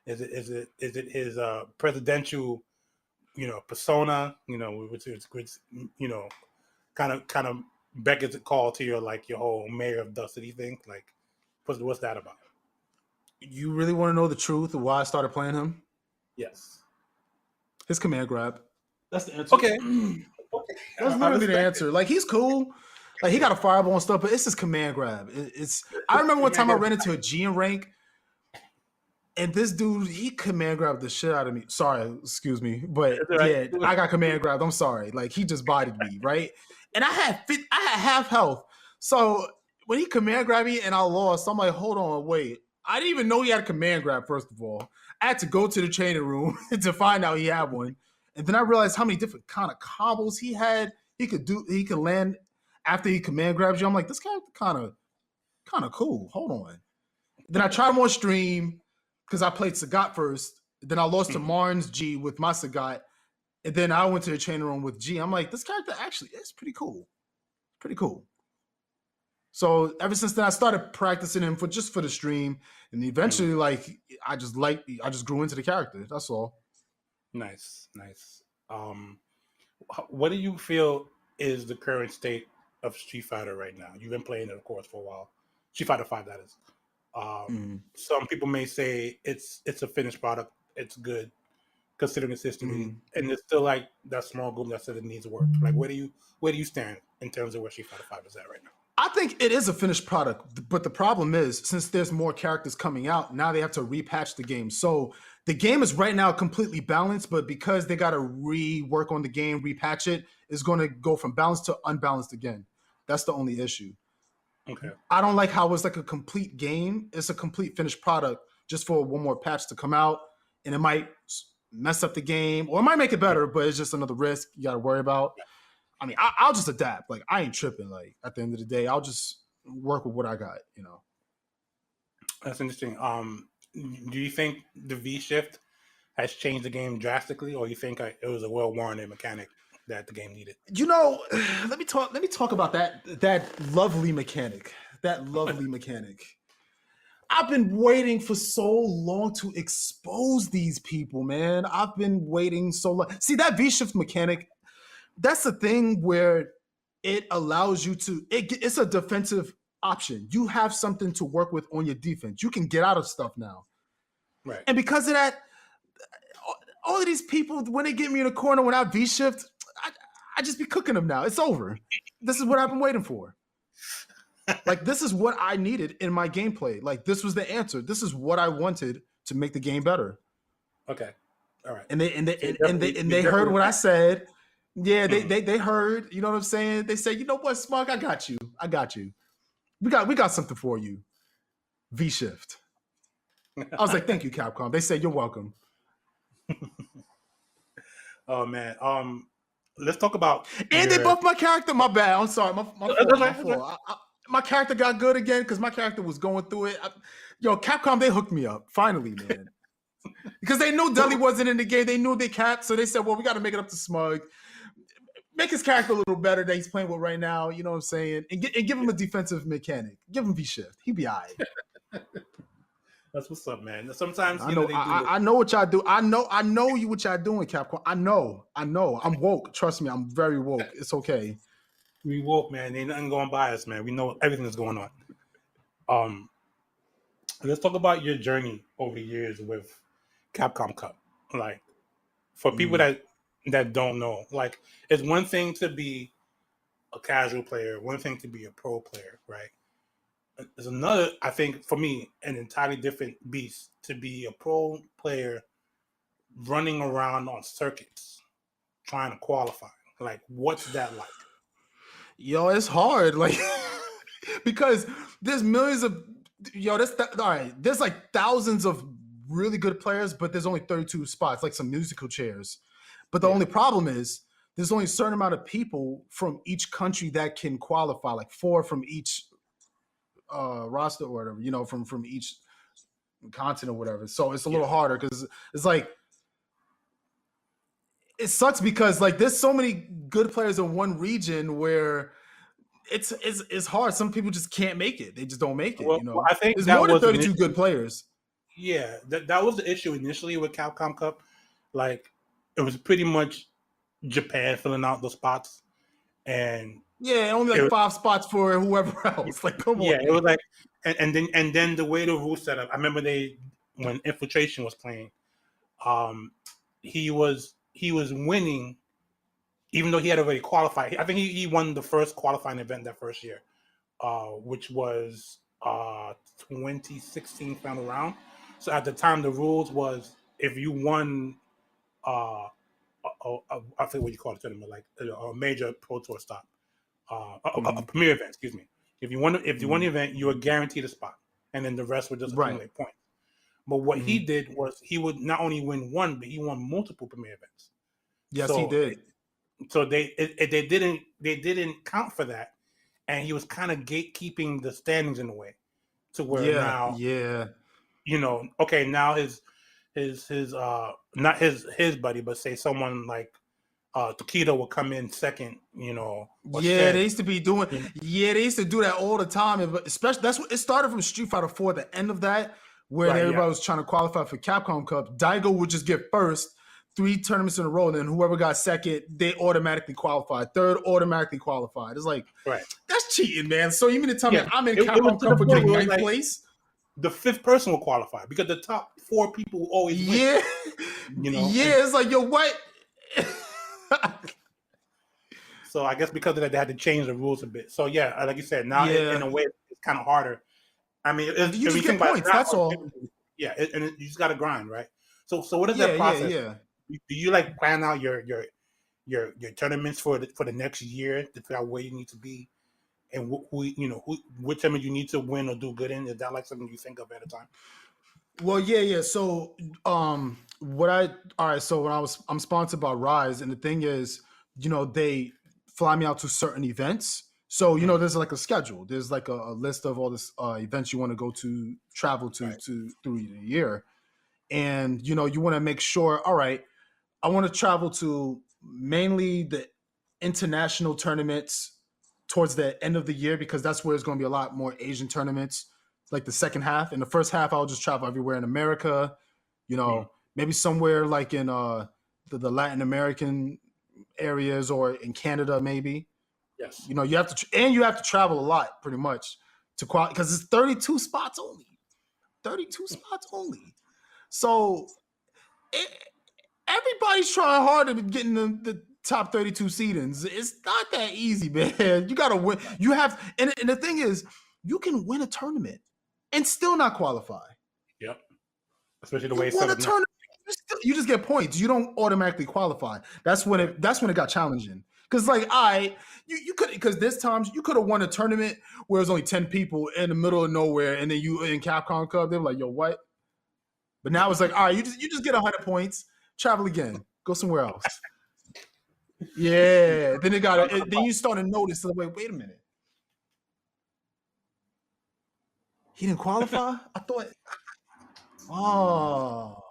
Is it his presidential, persona? Which kind of beckons a call to your whole mayor of Duff City thing. Like, what's that about? You really want to know the truth of why I started playing him? Yes. His command grab. That's the answer. Okay. That's literally the answer. Like, he's cool. Like, he got a fireball and stuff, but it's his command grab. I remember one time I ran into a G in rank, and this dude, he command grabbed the shit out of me. Sorry, excuse me. But yeah, I got command grabbed. I'm sorry. Like, he just bodied me, right? And I had half health. So when he command grabbed me and I lost, I'm like, hold on, wait. I didn't even know he had a command grab, first of all. I had to go to the training room to find out he had one. And then I realized how many different kind of combos he had. He could land after he command grabs you. I'm like, this character kind of cool. Hold on. Then I tried him on stream because I played Sagat first. Then I lost to Marnes G with my Sagat. And then I went to the training room with G. I'm like, this character actually is pretty cool. Pretty cool. So ever since then, I started practicing him for the stream, and eventually, I just grew into the character. That's all. Nice. What do you feel is the current state of Street Fighter right now? You've been playing it, of course, for a while. Street Fighter 5, that is. Some people may say it's a finished product. It's good, considering its history, and it's still like that small group that said it needs work. Like, where do you stand in terms of where Street Fighter 5 is at right now? I think it is a finished product, but the problem is since there's more characters coming out, now they have to repatch the game. So the game is right now completely balanced, but because they got to rework on the game, repatch it, it's going to go from balanced to unbalanced again. That's the only issue. Okay. I don't like how it's like a complete game. It's a complete finished product just for one more patch to come out, and it might mess up the game or it might make it better, but it's just another risk you got to worry about. I mean, I'll just adapt. Like, I ain't tripping. Like, at the end of the day, I'll just work with what I got, you know. That's interesting. Do you think the V shift has changed the game drastically, or you think it was a well-warranted mechanic that the game needed? You know, let me talk about that lovely mechanic. That lovely mechanic. I've been waiting for so long to expose these people, man. I've been waiting so long. See, that V shift mechanic, that's the thing where it allows you to, it's a defensive option. You have something to work with on your defense. You can get out of stuff now. Right. And because of that, all of these people, when they get me in a corner when I V-shift, I just be cooking them now. It's over. This is what I've been waiting for. Like, this is what I needed in my gameplay. Like, this was the answer. This is what I wanted to make the game better. Okay. All right. And they heard what I said. Yeah, they heard, you know what I'm saying? They said, you know what, Smug, I got you. We got something for you. V-shift. I was like, thank you, Capcom. They said, you're welcome. Oh man. Let's talk about. And they buffed my character. My bad. I'm sorry. My fault. My character got good again because my character was going through it. Capcom, they hooked me up finally, man. Because they knew Dudley wasn't in the game. They knew they capped, so they said, well, we got to make it up to Smug. Make his character a little better that he's playing with right now. You know what I'm saying? And give him a defensive mechanic. Give him V-shift. He be all right. That's what's up, man. Sometimes I know what y'all do. I know what y'all doing, Capcom. I know. I'm woke. Trust me, I'm very woke. It's okay. We woke, man. Ain't nothing going by us, man. We know everything that's going on. Let's talk about your journey over the years with Capcom Cup. Like, for people that don't know, like, it's one thing to be a casual player, one thing to be a pro player, right? There's another, I think, for me, an entirely different beast to be a pro player running around on circuits trying to qualify. Like, what's that like? Yo, it's hard, like, because there's millions of, all right, there's like thousands of really good players, but there's only 32 spots, like some musical chairs. But the only problem is there's only a certain amount of people from each country that can qualify, like 4 from each roster or whatever, from each continent or whatever. So it's a little harder because it's like, it sucks because like there's so many good players in one region where it's hard. Some people just can't make it. They just don't make it. Well, I think there's that more than was 32 good players. Yeah, that was the issue initially with Capcom Cup. Like, it was pretty much Japan filling out the spots, and only like 5 spots for whoever else. Like, come on. Yeah, it was like, and then the way the rules set up. I remember when Infiltration was playing, he was winning, even though he had already qualified. I think he won the first qualifying event that first year, which was 2016 final round. So at the time, the rules was if you won, I forget what you call it, tournament, like a major Pro Tour stop, a premier event. Excuse me. If you won the event, you were guaranteed a spot, and then the rest would just accumulate points. But what he did was he would not only win one, but he won multiple premier events. Yes, he did. So they didn't count for that, and he was kind of gatekeeping the standings in a way, to where now okay, now his not his buddy, but say someone like Takedo will come in second, they used to be doing. They used to do that all the time, but especially that's what it started from Street Fighter 4. The end of that, where everybody was trying to qualify for Capcom Cup, Daigo would just get first 3 tournaments in a row, and then whoever got second, they automatically qualified. Third, automatically qualified. It's like, that's cheating, man. So you mean to tell me I'm in Capcom Cup for getting 9th place? The 5th person will qualify because the top 4 people always win. It's like, yo, what? So I guess because of that, they had to change the rules a bit. So yeah, like you said, now Yeah. in a way it's kind of harder. I mean, You if just you get think about it, points. it's not That's all. objectively- yeah, you just got to grind, right? So what is Yeah, that process? yeah. Do you like plan out your tournaments for the next year to figure out where you need to be and which tournament you need to win or do good in? Is that like something you think of at a time? Well, yeah. So, all right. So I'm sponsored by Rise, and the thing is, they fly me out to certain events. So, there's like a schedule. There's like a list of all this events you want to go to, travel to, Right. through the year, and you want to make sure. All right, I want to travel to mainly the international tournaments towards the end of the year because that's where there's going to be a lot more Asian tournaments, like the second half. In the first half, I'll just travel everywhere in America, maybe somewhere like in the Latin American areas or in Canada, maybe. Yes. You have to travel a lot, pretty much, to qualify because it's 32 spots only. 32 spots only. So everybody's trying hard to get in the top 32 seedings. It's not that easy, man. You got to win. You have, and the thing is, you can win a tournament and still not qualify. Yep. Especially the way it's won set a up now. tournament, you just get points. You don't automatically qualify. That's when it got challenging. Because you could, because there's times you could have won a tournament where it was only 10 people in the middle of nowhere, and then you in Capcom Cup, they were like, yo, what? But now it's like, all right, you just get 100 points, travel again, go somewhere else. Yeah. Then then you start to notice, wait a minute. He didn't qualify? I thought. Oh.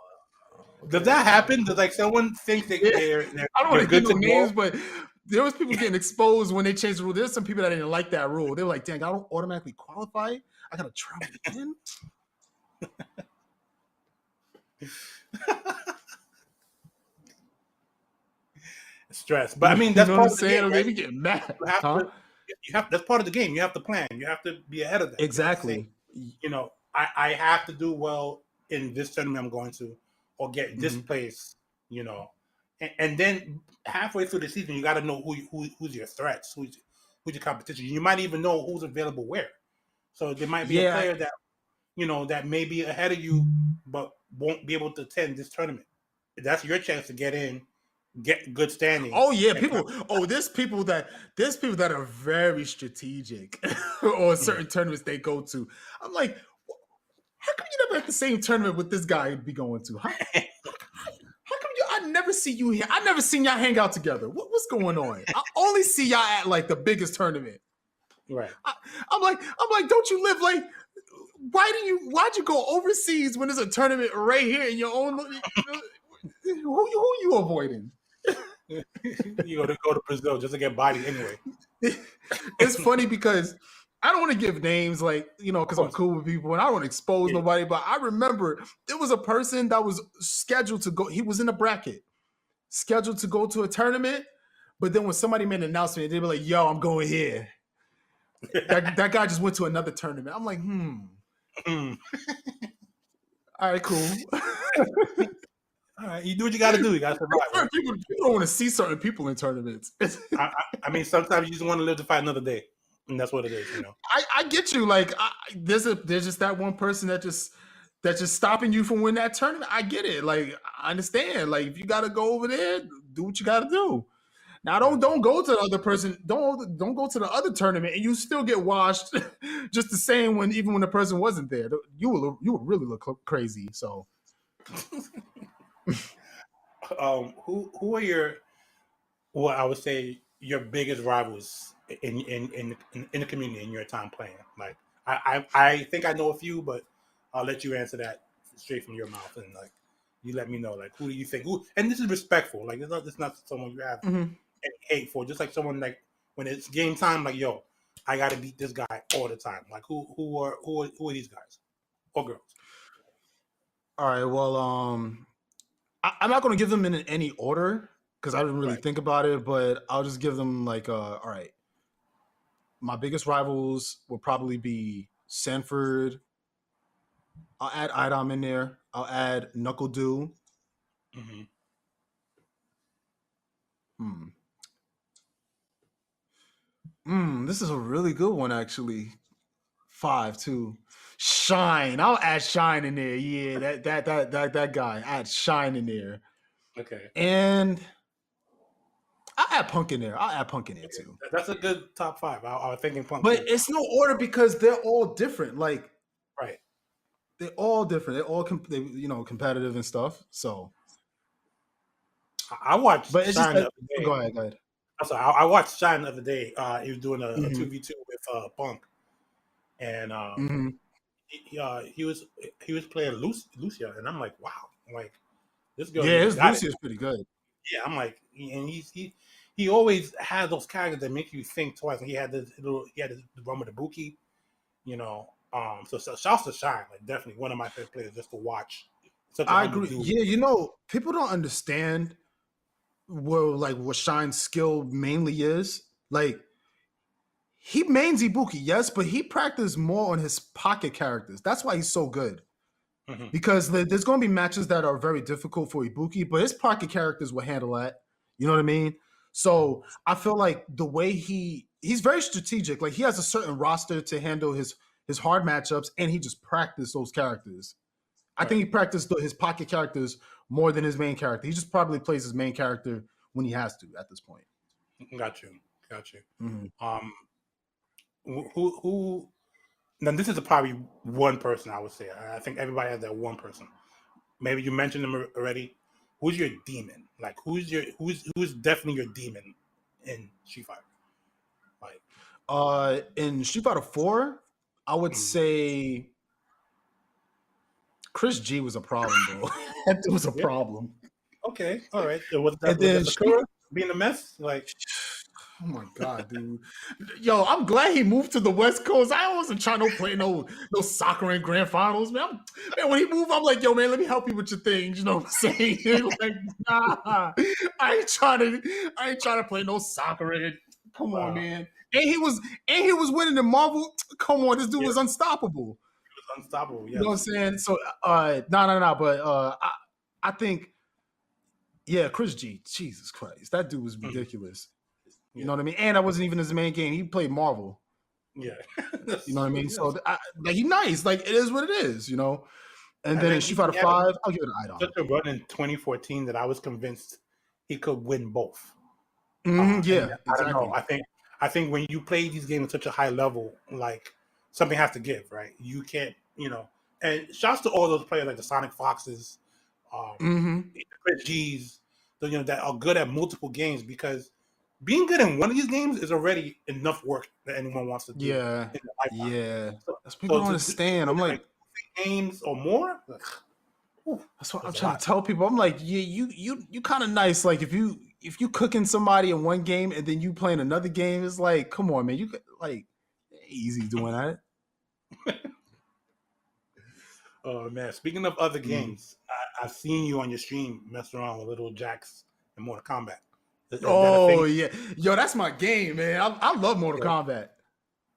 Does that happen? Does like someone think that they're I don't want to good get no to names, go? but there was people getting exposed when they changed the rule. There's some people that didn't like that rule. They were like, dang, I don't automatically qualify. I gotta travel again. Stress. But I mean that's part of the game, Or right? maybe get mad. You have that's part of the game. You have to plan. You have to be ahead of that. Exactly. I have to do well in this tournament I'm going to, or get this Mhm. place, and then halfway through the season you got to know who's your threats, who's your competition. You might even know who's available where. So there might be a player that that may be ahead of you, but won't be able to attend this tournament. That's your chance to get in, get good standing. Oh yeah, there's people that are very strategic on certain tournaments they go to. I'm like, how come you never at the same tournament with this guy be going to? How come I never see you here? I never seen y'all hang out together. What's going on? I only see y'all at like the biggest tournament. Right. I'm like, don't you live like? Why'd you go overseas when there's a tournament right here in your own? Who you avoiding? You go to Brazil just to get bodied anyway. It's funny because I don't want to give names, because I'm cool with people and I don't want to expose nobody. But I remember there was a person that was scheduled to go. He was in a bracket, scheduled to go to a tournament. But then when somebody made an announcement, they were like, "Yo, I'm going here." that guy just went to another tournament. I'm like, All right, cool. All right, you do what you got to do. You got to survive. Right? People don't want to see certain people in tournaments. I mean, sometimes you just want to live to fight another day, and that's what it is. I get you. Like, there's just that one person that's just stopping you from winning that tournament. I get it. Like, I understand. Like, if you got to go over there, do what you got to do. Now, don't go to the other person. Don't go to the other tournament, and you still get washed just the same even when the person wasn't there. You would really look crazy. So. Who are I would say your biggest rivals in the community in your time playing? Like I think I know a few, but I'll let you answer that straight from your mouth, and like you let me know, like, who do you think? And this is respectful. Like it's not someone you have any hate for. Just like someone, like, when it's game time, like, yo, I got to beat this guy all the time. Like who are these guys or girls? All right. Well, I'm not going to give them in any order because I didn't really think about it, but I'll just give them all right. My biggest rivals will probably be Sanford. I'll add Idom in there. I'll add Knuckle Dew. This is a really good one, actually. 5 too. Shine. I'll add Shine in there. Yeah, that guy. Add Shine in there. Okay. And I'll add Punk in there. I'll add Punk in there too. That's a good top 5. I was thinking Punk But too. it's no order because they're all different. Like Right. they're all different. They're all competitive and stuff. So, I watched but it's just Shine that. the other day. Go ahead. Go ahead. I'm sorry, I watched Shine the other day. He was doing a Mhm. 2v2 with Punk, and Mhm. he was playing Lucia, and I'm like, wow, I'm like this girl Yeah, really his got it. Lucy is pretty good. Yeah, I'm like, and he always had those characters that make you think twice. And he had the one with the Buki, you know. So shouts to Shine, like definitely one of my favorite players just to watch. Such a I humble agree. dude. Yeah, people don't understand what Shine's skill mainly is. Like he mains Ibuki, yes, but he practiced more on his pocket characters. That's why he's so good. Mm-hmm. Because there's going to be matches that are very difficult for Ibuki, but his pocket characters will handle that. You know what I mean? So I feel like the way he's very strategic. Like he has a certain roster to handle his hard matchups, and he just practiced those characters. I think he practiced his pocket characters more than his main character. He just probably plays his main character when he has to at this point. Got you. Mm-hmm. Who? Now this is probably one person I would say. I think everybody has that one person. Maybe you mentioned them already. Who's your demon? Like who's definitely your demon in Street Fighter? Like In Street Fighter 4, I would say Chris G was a problem, bro. That was a problem. Okay, all right. So was And that then Sakura being a mess? Like, oh my god, dude. Yo, I'm glad he moved to the West Coast. I wasn't trying to play no soccer in grand finals, man. Man, when he moved, I'm like, yo, man, let me help you with your things. You know what I'm saying? Like, nah, I ain't trying to play no soccer in it. Come on, man. And he was winning the Marvel. Come on, this dude was unstoppable. it was unstoppable. Yes. You know what I'm saying? So no. But I think, yeah, Chris G, Jesus Christ, that dude was ridiculous. You know what I mean? And that wasn't even his main game. He played Marvel. Yeah. You know what I mean? So like he's nice. Like it is what it is, you know. And then in Street Fighter 5, I'll give it an Such a run in 2014 that I was convinced he could win both. Yeah, exactly. I don't know. I think when you play these games at such a high level, like something has to give, right? You can't, And shouts to all those players like the Sonic Foxes, the Chris G's, that are good at multiple games, because being good in one of these games is already enough work that anyone wants to do. Yeah. In their lifetime. Yeah. That's people don't understand. I'm like games or more. That's what I'm trying to tell people. I'm like, yeah, you kind of nice. Like if you cooking somebody in one game and then you playing another game, it's like, come on, man. You could like easy doing that. Oh man! Speaking of other games, I've seen you on your stream mess around with little Jax and Mortal Kombat. Oh yeah, yo, that's my game, man. I love Mortal Kombat,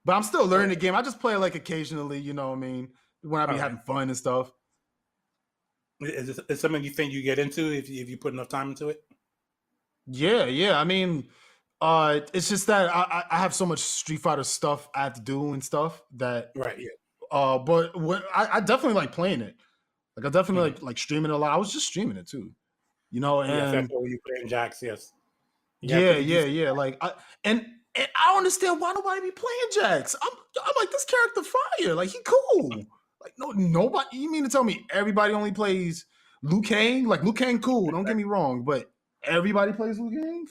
but I'm still learning the game. I just play it like occasionally, you know what I mean, when I be having fun and stuff. Is it something you think you get into if you put enough time into it? Yeah. I mean, it's just that I have so much Street Fighter stuff I have to do and stuff that Yeah. But I definitely like playing it. Like I definitely like streaming it a lot. I was just streaming it too, and that's what you play in Jax. Yes. Yeah. Like and I don't understand why nobody be playing Jax. I'm like, this character fire. Like he cool. Like nobody. You mean to tell me everybody only plays Liu Kang? Like Liu Kang cool. Don't get me wrong, but everybody plays Liu Kang.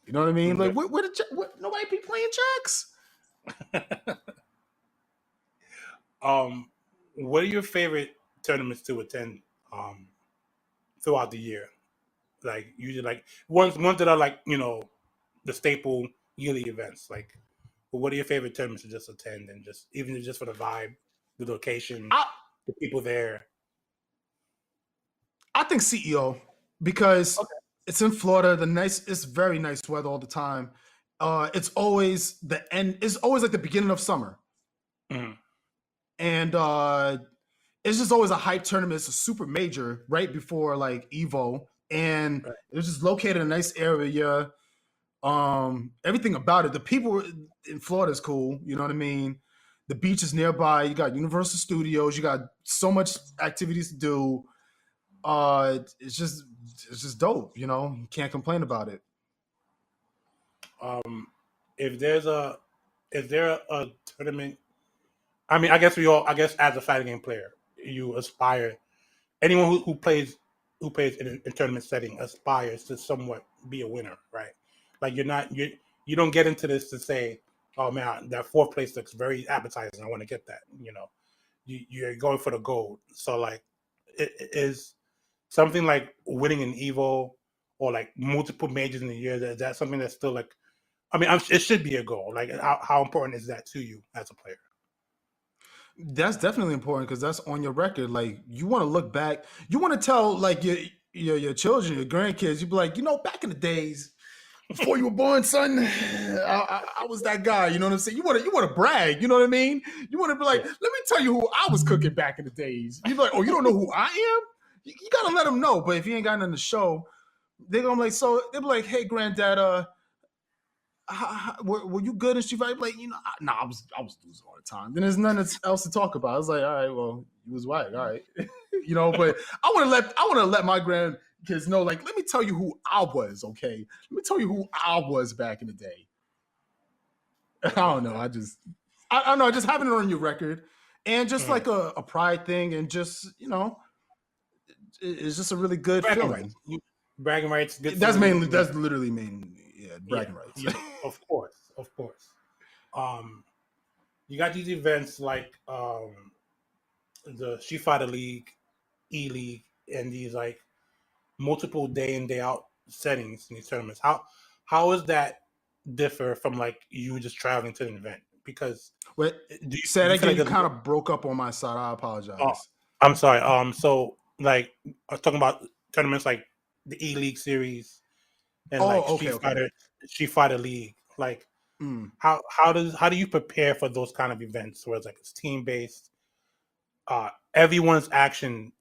You know what I mean? Like what nobody be playing Jax? What are your favorite tournaments to attend throughout the year? Like usually, like ones that are like the staple yearly events. Like, what are your favorite tournaments to just attend and just even just for the vibe, the location, the people there? I think CEO because it's in Florida. It's very nice weather all the time. It's always the end. It's always like the beginning of summer. And it's just always a hype tournament. It's a super major right before like Evo, and it's just located in a nice area. Everything about it. The people in Florida is cool. You know what I mean? The beach is nearby. You got Universal Studios. You got so much activities to do. It's just dope. You know, you can't complain about it. If there's a is there a tournament? I mean, I guess as a fighting game player, you aspire. Anyone who plays in tournament setting aspires to somewhat be a winner, right? Like you don't get into this to say, oh man, that fourth place looks very appetizing. I want to get that. You know, you're going for the gold. So like, it is something like winning an Evo or like multiple majors in a year. That's something that's still like. I mean, it should be a goal. Like, how important is that to you as a player? That's definitely important because that's on your record. Like you want to look back, you want to tell like your children, your grandkids. You be like, back in the days before you were born, son, I was that guy. You know what I'm saying? You want to brag. You know what I mean? You want to be like, let me tell you who I was cooking back in the days. You be like, oh, you don't know who I am? You gotta let them know. But if you ain't got nothing to show, they're gonna be like, so they'll be like, hey, granddad, were you good in Street Fighter? Like, nah, I was losing all the time. Then there's nothing else to talk about. I was like, all right, well, you was right, all right, But I want to let my grandkids know, like, let me tell you who I was, okay? Let me tell you who I was back in the day. I don't know. I don't know. Just having it on your record and just like a pride thing, and just it's just a really good bragging feeling. Rights. Bragging rights. That's literally main. Yeah, bragging rights. Yeah, of course. You got these events like the Street Fighter League, E League, and these like multiple day in day out settings in these tournaments. How is that differ from like you just traveling to an event? Because do you say that again? You kind of broke up on my side. I apologize. I'm sorry. So like I was talking about tournaments like the E League series and Street Fighter League. Like how do you prepare for those kind of events where it's like it's team based? Everyone's action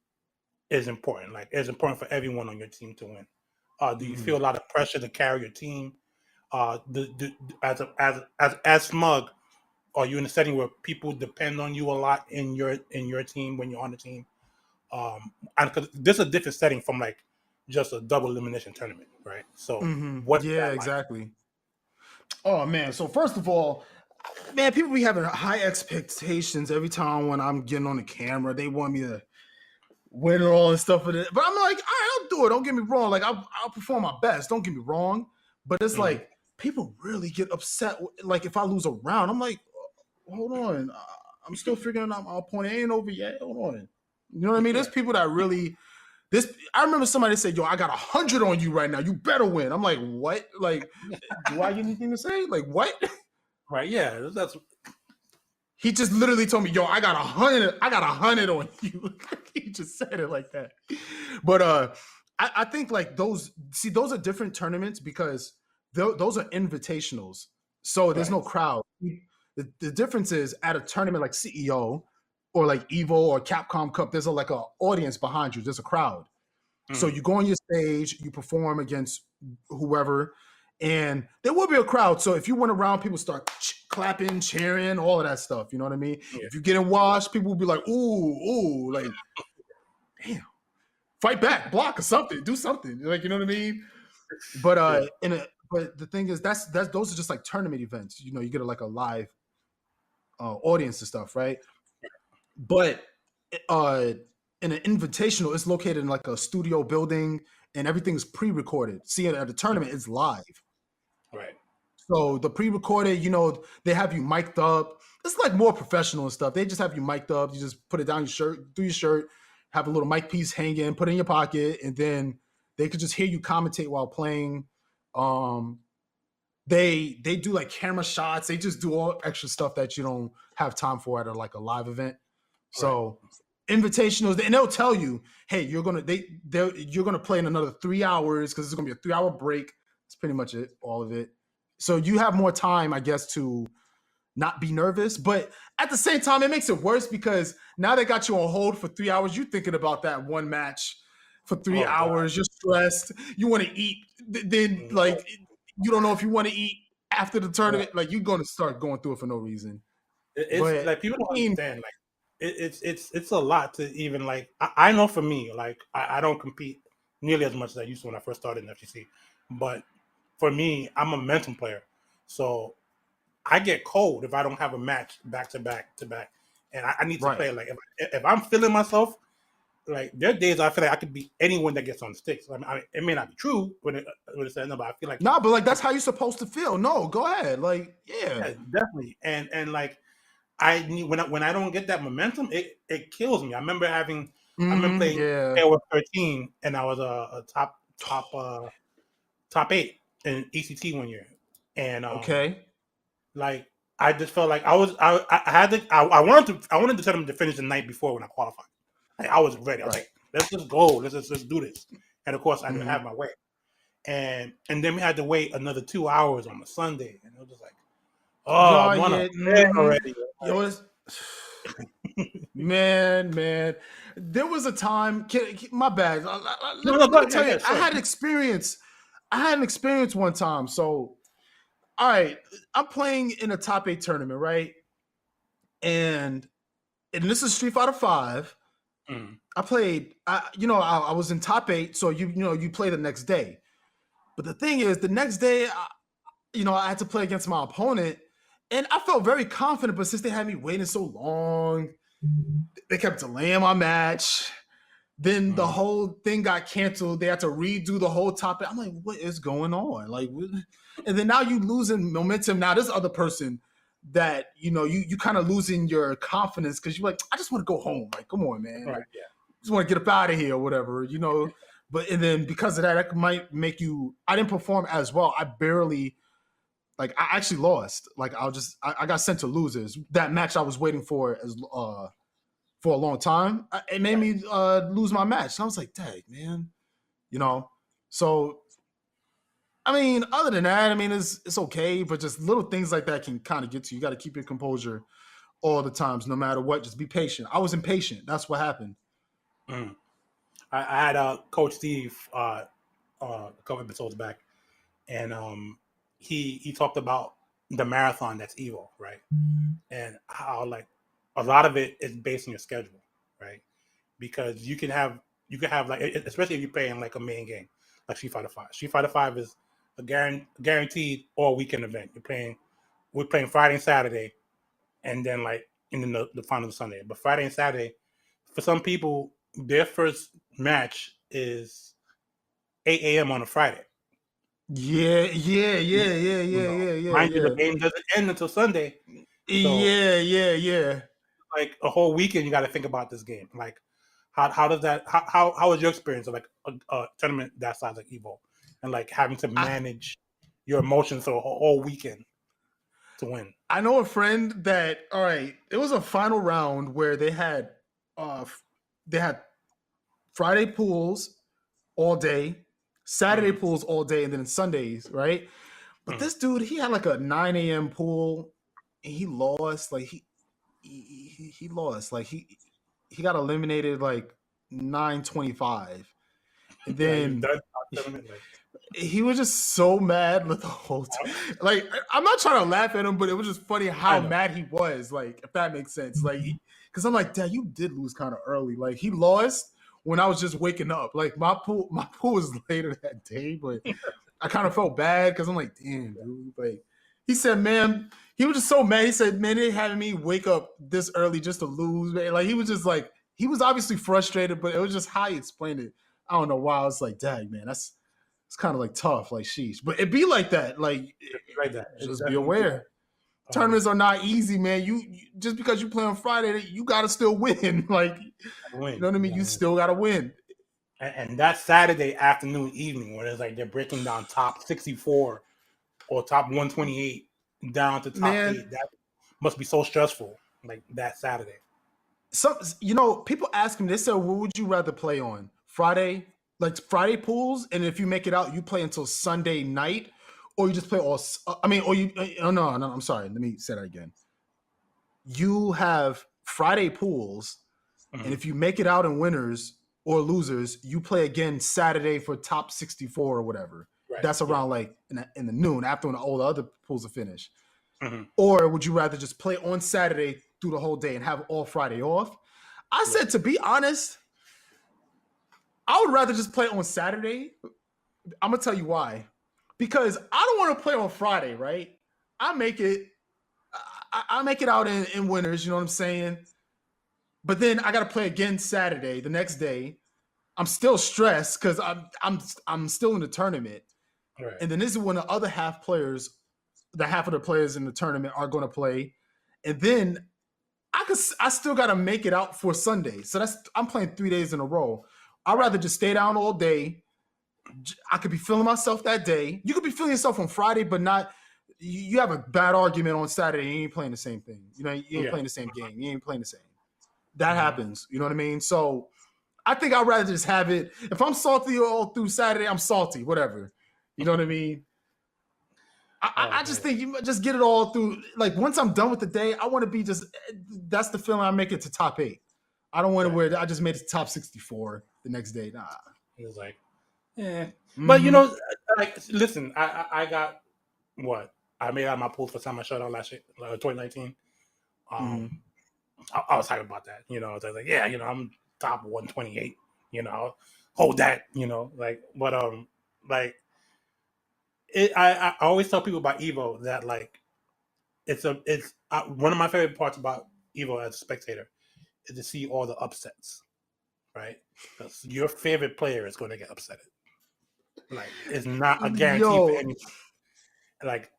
is important. Like it's important for everyone on your team to win. Do you feel a lot of pressure to carry your team? As Smug, are you in a setting where people depend on you a lot in your team when you're on the team? And because this is a different setting from like just a double elimination tournament, right? So exactly. Oh man, so first of all, man, people be having high expectations every time when I'm getting on the camera. They want me to win it all and stuff with it. But I'm like, all right, I'll do it. Don't get me wrong. Like I'll perform my best. Don't get me wrong. But it's like people really get upset. Like if I lose a round, I'm like, hold on. I'm still figuring out my opponent. It ain't over yet. Hold on. You know what I mean? There's people that really I remember somebody said, yo, I got 100 on you right now. You better win. I'm like, what? Like, do I get anything to say? Like, what? Right, yeah. He just literally told me, yo, I got 100 on you. He just said it like that. But I think like those are different tournaments because those are invitationals. So there's no crowd. The difference is at a tournament like CEO or like Evo or Capcom Cup, there's like a audience behind you. There's a crowd. So you go on your stage, you perform against whoever, and there will be a crowd. So if you went around, people start clapping, cheering, all of that stuff. You know what I mean? Yeah. If you get in washed, people will be like, ooh, like, damn, fight back, block or something, do something. Like, you know what I mean? But but the thing is, those are just like tournament events. You know, you get like a live audience and stuff, right? But in an invitational, it's located in like a studio building and everything's pre-recorded. See, at a tournament, it's live. Right. So the pre-recorded, they have you mic'd up. It's like more professional and stuff. They just have you mic'd up. You just put it down through your shirt, have a little mic piece hanging, put it in your pocket, and then they could just hear you commentate while playing. They do like camera shots. They just do all extra stuff that you don't have time for at like a live event. So invitationals, and they'll tell you, hey, you're gonna play in another 3 hours because it's gonna be a 3-hour break. That's pretty much it, all of it. So you have more time, I guess, to not be nervous. But at the same time, it makes it worse because now they got you on hold for 3 hours. You're thinking about that one match for 3 hours. God. You're stressed. You want to eat. Then you don't know if you want to eat after the tournament. Like you're going to start going through it for no reason. It's But, like people don't I mean- understand. Like it's a lot to even like. I know for me, like I don't compete nearly as much as I used to when I first started in FGC. But for me, I'm a mental player, so I get cold if I don't have a match back to back, and I need to Right. play. Like if I'm feeling myself, like there are days I feel like I could beat anyone that gets on sticks. I mean, it may not be true when it says no, but I feel like Nah, but like that's how you're supposed to feel. No, go ahead. Like, yeah, definitely. And like I need when I don't get that momentum, it kills me. I remember playing yeah. Air 13, and I was a top 8 in ECT one year, and Okay. like I just felt like I wanted to tell them to finish the night before when I qualified. Like, I was ready. I was like, let's just go. Let's do this. And of course, I didn't have my way. And then we had to wait another 2 hours on a Sunday, and it was just like, oh, I'm on a bed already. Yo, man, there was a time. My bad. Let me tell you, I had an experience. I had an experience one time. So, all right, I'm playing in a top 8 tournament, right? And this is Street Fighter 5. I played. I was in top 8, so you play the next day. But the thing is, the next day, I had to play against my opponent, and I felt very confident. But since they had me waiting so long, they kept delaying my match. Then the whole thing got canceled. They had to redo the whole topic. I'm like, what is going on? Like, and then now you losing momentum. Now this other person that you kind of losing your confidence because you're like, I just want to go home. Like, come on, man. Right, like, yeah. Just want to get up out of here or whatever, But and then because of that might make you. I didn't perform as well. I barely. Like I actually lost. Like I got sent to losers. That match I was waiting for for a long time. It made me lose my match. And I was like, dang, man. So I mean, other than that, I mean, it's okay, but just little things like that can kind of get to you. You got to keep your composure all the times, no matter what. Just be patient. I was impatient. That's what happened. I had Coach Steve a couple episodes back, and he talked about the marathon that's evil, right? And how like a lot of it is based on your schedule, right? Because you can have like, especially if you're playing like a main game like Street Fighter 5. Street Fighter 5 is a guaranteed all weekend event. We're playing Friday and Saturday, and then like the final Sunday. But Friday and Saturday, for some people, their first match is 8 a.m. on a Friday. Yeah. Mind you, the game doesn't end until Sunday. So, yeah. Like a whole weekend, you got to think about this game. Like, how does that? How was your experience of like a tournament that size like Evo, and like having to manage your emotions for a whole weekend to win? I know a friend that. All right, it was a final round where they had Friday pools all day, Saturday pools all day, and then Sundays, right? But this dude, he had like a 9 a.m. pool, and he lost. Like he lost. Like he got eliminated like 9:25, and then he was just so mad the whole time. Like I'm not trying to laugh at him, but it was just funny how mad he was. Like if that makes sense. Like because I'm like, Dad, you did lose kind of early. Like he lost when I was just waking up. Like my pool was later that day, but I kind of felt bad because I'm like, damn, dude. Like he said, man, he was just so mad. He said, man, they having me wake up this early just to lose. Man. Like he was just like, he was obviously frustrated, but it was just how he explained it. I don't know why. I was like, dang, man, it's kind of like tough, like sheesh. But it be like that. Like just be aware. Tournaments are not easy, man. You just because you play on Friday, you gotta still win. Like you know what I mean? You still gotta win. And that Saturday afternoon, evening, where it's like they're breaking down top 64 or top 128 down to top 8, that must be so stressful. Like that Saturday. People ask me. They said, "What would you rather play on Friday? Like Friday pools, and if you make it out, you play until Sunday night, or you just play all. No. I'm sorry. Let me say that again. You have Friday pools, and if you make it out in winners or losers, you play again Saturday for top 64 or whatever. Right. That's around like in the noon after when all the other pools are finished. Mm-hmm. Or would you rather just play on Saturday through the whole day and have all Friday off? I said, to be honest, I would rather just play on Saturday. I'm gonna tell you why. Because I don't want to play on Friday, right? I make it out in winners, you know what I'm saying? But then I gotta play again Saturday, the next day. I'm still stressed because I'm still in the tournament. Right. And then this is when the other half of the players in the tournament are gonna play. And then I still gotta make it out for Sunday. So I'm playing 3 days in a row. I'd rather just stay down all day. I could be feeling myself that day. You could be feeling yourself on Friday, but not. You have a bad argument on Saturday. You ain't playing the same thing. You know, you ain't playing the same game. You ain't playing the same. That happens. You know what I mean? So I think I'd rather just have it. If I'm salty all through Saturday, I'm salty. Whatever. You know what I mean? I just think you just get it all through. Like once I'm done with the day, I want to be just. That's the feeling I make it to top 8. I don't want to wear. I just made it to top 64 the next day. Nah. He was like, yeah. But you know, like, listen, I got what I made out of my pool for time I shut out last year, 2019. I was hyped about that. You know, I was like, yeah, you know, I'm top 128. You know, hold that. You know, like, but like, I always tell people about Evo that like, it's one of my favorite parts about Evo as a spectator is to see all the upsets, right? Because your favorite player is going to get upset. Like, it's not a guarantee for anything. Like,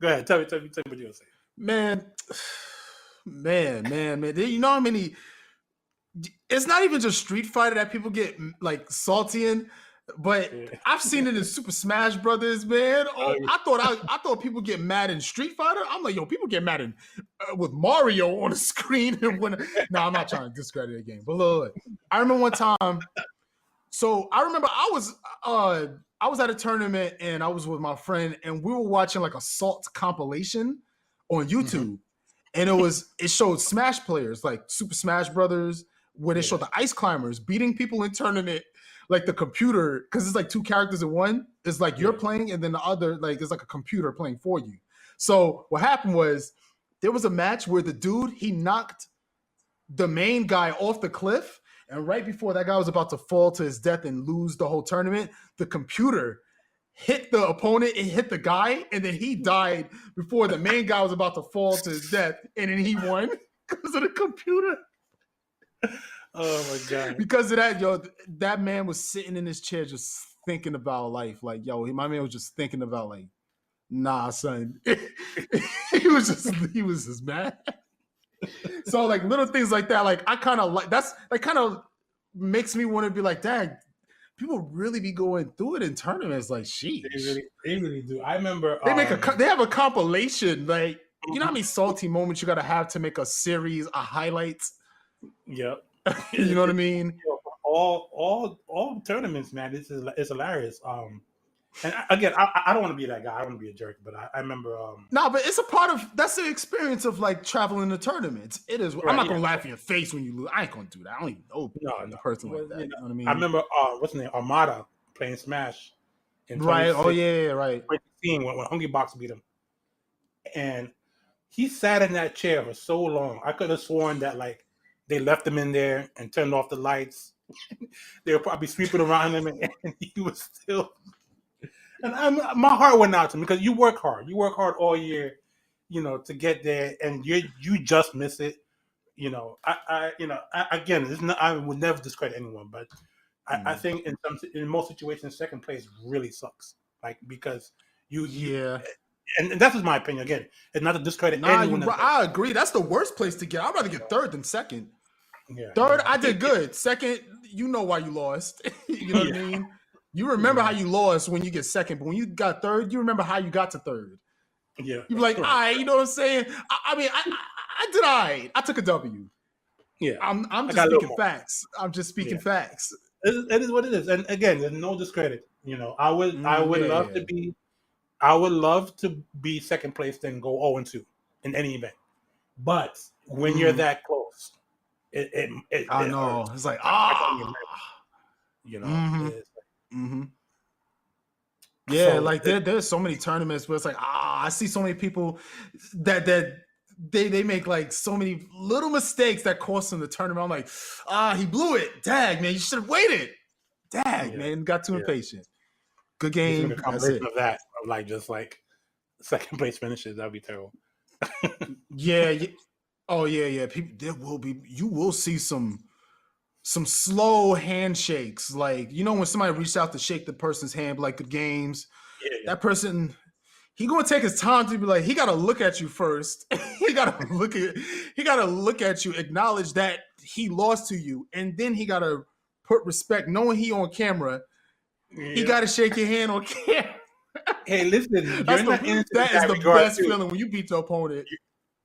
go ahead, tell me what you were saying. Man. You know how many? It's not even just Street Fighter that people get like salty in, but I've seen it in Super Smash Brothers, man. Oh, I thought people get mad in Street Fighter. I'm like, yo, people get mad in with Mario on the screen. No, I'm not trying to discredit the game, but look, I remember one time. So I remember I was at a tournament and I was with my friend and we were watching like a Salt compilation on YouTube. And it showed Smash players like Super Smash Brothers, where they showed the Ice Climbers beating people in tournament, like the computer, because it's like 2 characters in one. It's like you're playing, and then the other, like, it's like a computer playing for you. So what happened was there was a match where the dude, he knocked the main guy off the cliff, and right before that guy was about to fall to his death and lose the whole tournament, the computer hit the opponent, it hit the guy, and then he died before the main guy was about to fall to his death, and then he won because of the computer. Oh my god! Because of that, yo, that man was sitting in his chair just thinking about life. Like, yo, my man was just thinking about like, nah, son. he was just mad. So like little things like that, like I kind of like that kind of makes me want to be like, dang. People really be going through it in tournaments, like sheesh. They really do. I remember they have a compilation, like you know how many salty moments you got to have to make a series, a highlights. Yep. You know what I mean? All tournaments, man. It's hilarious. And again, I don't want to be that guy. I don't want to be a jerk, but I remember. But it's a part of that's the experience of like traveling to tournaments. It is. Right, I'm not gonna laugh in your face when you lose. I ain't gonna do that. I don't even know the person like that. You know what I mean? I remember what's his name, Armada playing Smash. Right. Oh yeah. Right. 2016 when Hungry Box beat him, and he sat in that chair for so long. I could have sworn that like they left him in there and turned off the lights. They were probably sweeping around him, and he was still. And my heart went out to him because you work hard. You work hard all year, you know, to get there, and you just miss it. You know, I would never discredit anyone, but I think in most situations, second place really sucks. Like because and that's just my opinion. Again, it's not to discredit anyone. I agree. That's the worst place to get. I'd rather get third than second. Yeah. Third, I did good. Second, you know why you lost. You know what I mean? You remember how you lost when you get second, but when you got third, you remember how you got to third. Yeah. You're like, all right, you know what I'm saying? I mean, I did all right. I took a W. Yeah. I'm just speaking facts. I'm just speaking facts. It is what it is. And again, there's no discredit. You know, I would love to be second place, then go 0-2 in any event. But when you're that close, it I know. Hurts. It's like, you know. Yeah, So like there's so many tournaments where it's like, I see so many people that they make like so many little mistakes that cost them the tournament. I'm like, he blew it. Dag, man, you should have waited. Dag, yeah, man, got too yeah. impatient. Good Needs to make game. a That's combination it. of that, of like just like second place finishes. That'd be terrible. Yeah. Oh yeah. People, you will see some slow handshakes. Like, when somebody reached out to shake the person's hand, like good games, Yeah. that person, he gonna take his time to be like, he gotta look at you first. he gotta look at you, acknowledge that he lost to you, and then he gotta put respect, knowing he on camera. He gotta shake your hand on camera. Hey, listen, you're not innocent in That is that the regard best too. feeling when you beat your opponent.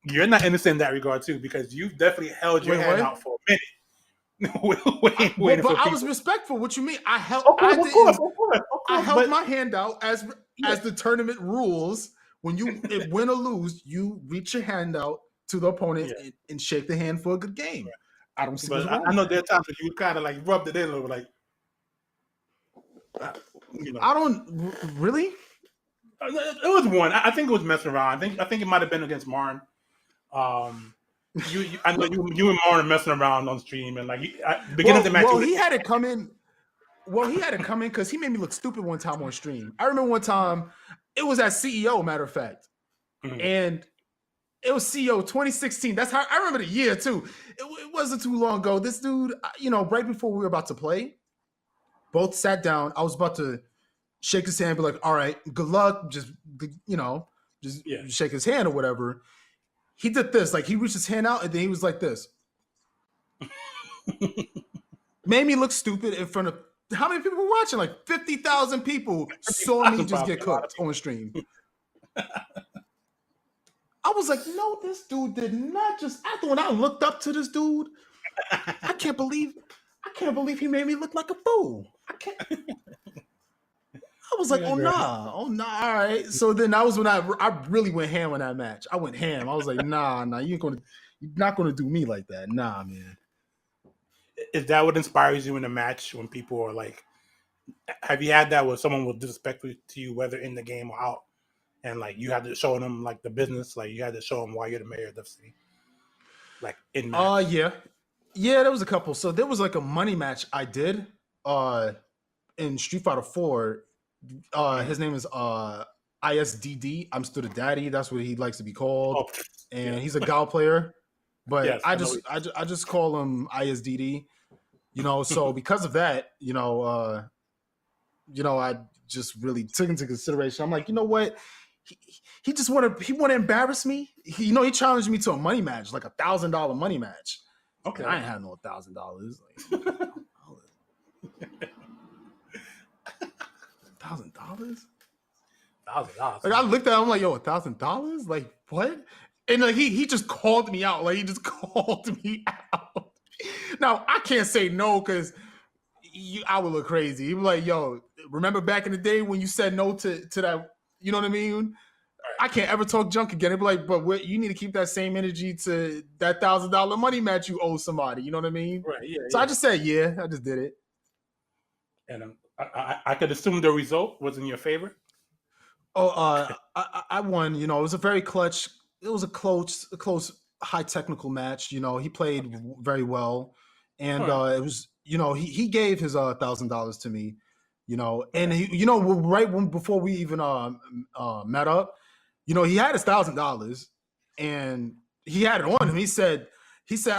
You're not innocent in that regard too, because you've definitely held your Wait, hand what? out for a minute, waiting But for I people. was respectful. What you mean? I held. Of course, I of course, didn't. of course, of I course. held But my hand out as the tournament rules. When you win or lose, you reach your hand out to the opponent and shake the hand for a good game. I don't see what's wrong. I know there are times when you kind of like rubbed it in a little, like I don't really. It was one. I think it was messing around. I think it might have been against Marn. I know you and Marn are messing around on stream, and like beginning of the match. Well, he had it come in. Well, he had to come in because he made me look stupid one time on stream. I remember one time, it was at CEO, matter of fact. And it was CEO 2016. That's how I remember the year too. It wasn't too long ago. This dude, right before we were about to play, both sat down. I was about to shake his hand, be like, all right, good luck. Just shake his hand or whatever. He did this. Like, he reached his hand out and then he was like this. Made me look stupid in front of how many people were watching? Like 50,000 people saw me just get cooked on stream. I was like, no, this dude did not just. After when I looked up to this dude, I can't believe he made me look like a fool. I was like, oh nah, all right. So then that was when I really went ham on that match. I went ham. I was like, nah, you're not gonna do me like that. Nah, man. Is that what inspires you in a match when people are like, have you had that where someone was disrespectful to you, whether in the game or out, and like you had to show them like the business, like you had to show them why you're the mayor of the city, like in match? Yeah, there was a couple. So there was like a money match I did in Street Fighter 4. His name is ISDD. I'm still the daddy. That's what he likes to be called, and he's a Gal player. But I just call him ISDD, so because of that, I just really took into consideration. I'm like, you know what? He just want to embarrass me. He challenged me to a money match, like $1,000 money match. Okay. And I ain't had no $1,000. $1,000? $1,000? Like, I looked at him like, yo, $1,000? Like, what? And like he just called me out. Like, he just called me out. Now I can't say no because I would look crazy. He was like, yo, remember back in the day when you said no to that? You know what I mean? I can't ever talk junk again. It'd be like, but you need to keep that same energy to that $1,000 money match you owe somebody. You know what I mean? Right. Yeah. So I just said, yeah, I just did it. And I could assume the result was in your favor. Oh, I won. It was a very clutch. It was a close, high technical match. He played very well, and it was. He gave his $1,000 to me. And he, right before we even met up, he had his $1,000, and he had it on him. He said,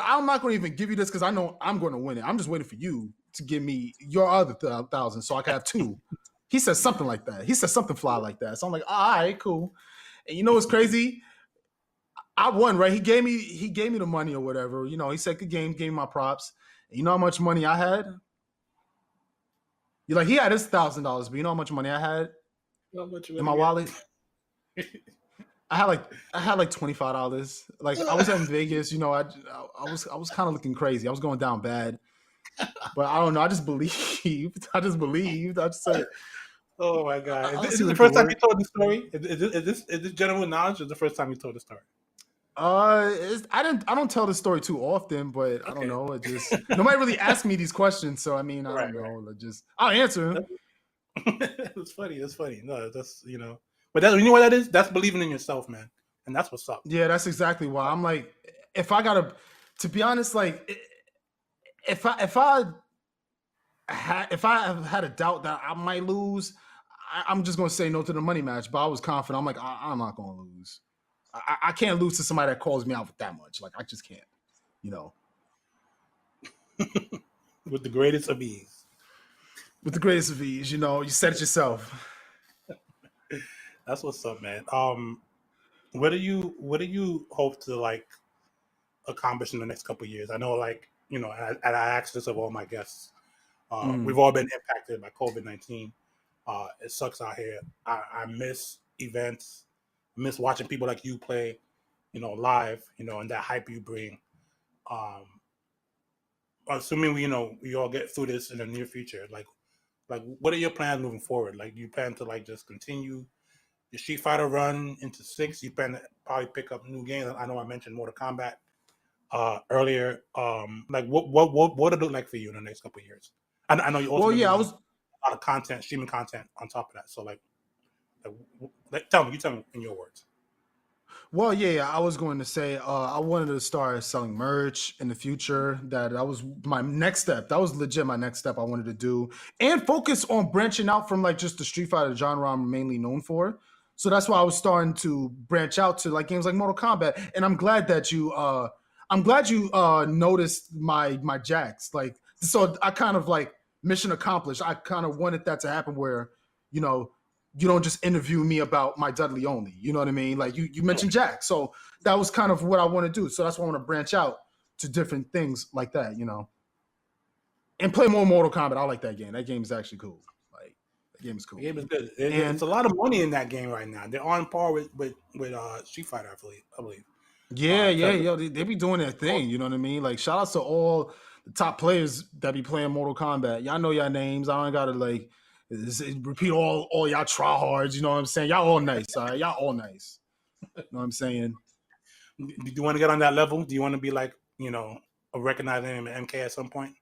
I'm not going to even give you this because I know I'm going to win it. I'm just waiting for you to give me your other 1,000 so I can have two. He said something like that. He said something fly like that. So I'm like, all right, cool. And what's crazy? I won, right? He gave me the money or whatever. He said good game, gave me my props. And you know how much money I had? You're like, he had his $1,000, but you know how much money I had in my wallet? I had like $25. Like, I was in Vegas, I was kind of looking crazy. I was going down bad. But I don't know. I just believed. I just said, oh my God! Is this the first time you told the story? Is this general knowledge, or the first time you told the story? I don't tell this story too often, but I don't know. It just nobody really asked me these questions, so I mean, I don't know. I'll answer them. It's funny. That's funny. No, that's but that you know what that is? That's believing in yourself, man, and that's what's up. Yeah, that's exactly why I'm like, if I gotta, to be honest, like if I have had a doubt that I might lose, I'm just gonna say no to the money match. But I was confident. I'm like, I'm not gonna lose. I can't lose to somebody that calls me out with that much. Like I just can't, you know. With the greatest of ease. With the greatest of ease, you know, you said it yourself. That's what's up, man. What do you hope to like accomplish in the next couple of years? I know, like and I ask this of all my guests. We've all been impacted by COVID-19. It sucks out here. I miss events. I miss watching people like you play, live, and that hype you bring. Assuming we all get through this in the near future, like what are your plans moving forward? Like, do you plan to like just continue your Street Fighter run into 6? You plan to probably pick up new games. I know I mentioned Mortal Kombat earlier. Like what it look like for you in the next couple of years? I know you also I was a lot of content, streaming content on top of that. So tell me in your words. Well, yeah, I was going to say I wanted to start selling merch in the future. That was my next step. That was legit my next step I wanted to do, and focus on branching out from like just the Street Fighter genre I'm mainly known for. So that's why I was starting to branch out to like games like Mortal Kombat. And I'm glad that you noticed my jacks. Like, so I kind of like mission accomplished. I kind of wanted that to happen where, you don't just interview me about my Dudley only. You know what I mean? Like you mentioned Jack. So that was kind of what I want to do. So that's why I want to branch out to different things like that, and play more Mortal Kombat. I like that game. That game is actually cool. Like that game is cool. The game is good. It's a lot of money in that game right now. They're on par with Street Fighter, I believe. Yeah, yo, they be doing their thing. You know what I mean? Like shout out to all the top players that be playing Mortal Kombat. Y'all know y'all names. I don't gotta like repeat all y'all tryhards, you know what I'm saying? Y'all all nice, all right? Y'all all nice. You know what I'm saying? Do you want to get on that level? Do you want to be like, a recognized name in MK at some point?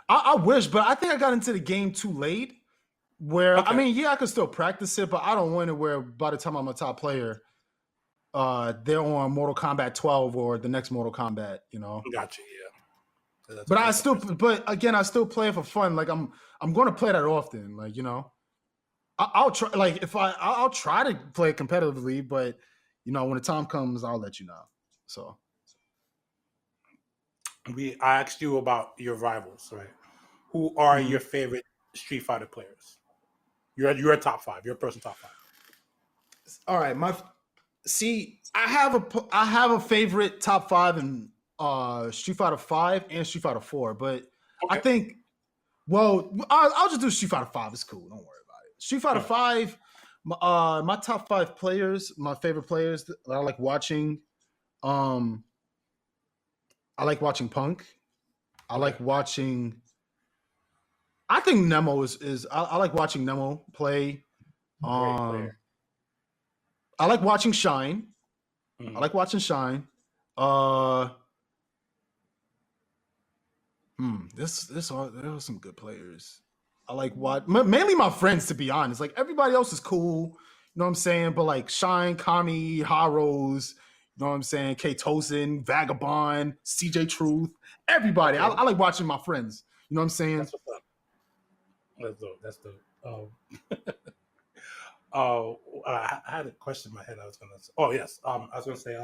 I wish, but I think I got into the game too late. Where Okay. I mean, yeah, I could still practice it, but I don't want it where by the time I'm a top player, they're on Mortal Kombat 12 or the next Mortal Kombat, Gotcha, yeah. But I still play it for fun. Like I'm going to play that often. Like I'll try. Like I'll try to play it competitively, but when the time comes, I'll let you know. So I asked you about your rivals, right? Who are your favorite Street Fighter players? You're a top 5. You're a person top 5. All right, I have a favorite top 5 in Street Fighter 5 and Street Fighter 4, but okay. I think, I'll just do Street Fighter 5. It's cool. Don't worry about it. Street Fighter 5, my top 5 players, my favorite players that I like watching. I like watching Punk. I like watching. I think Nemo is. I like watching Nemo play. I like watching Shine. Mm-hmm. I like watching Shine. There were some good players. I like mainly my friends, to be honest. Like everybody else is cool, you know what I'm saying? But like Shine, Kami, Haros, you know what I'm saying? K Tosin, Vagabond, CJ Truth, everybody. Okay. I like watching my friends. You know what I'm saying? That's what's up. That's dope. I had a question in my head. I was gonna say. Oh yes. I was gonna say.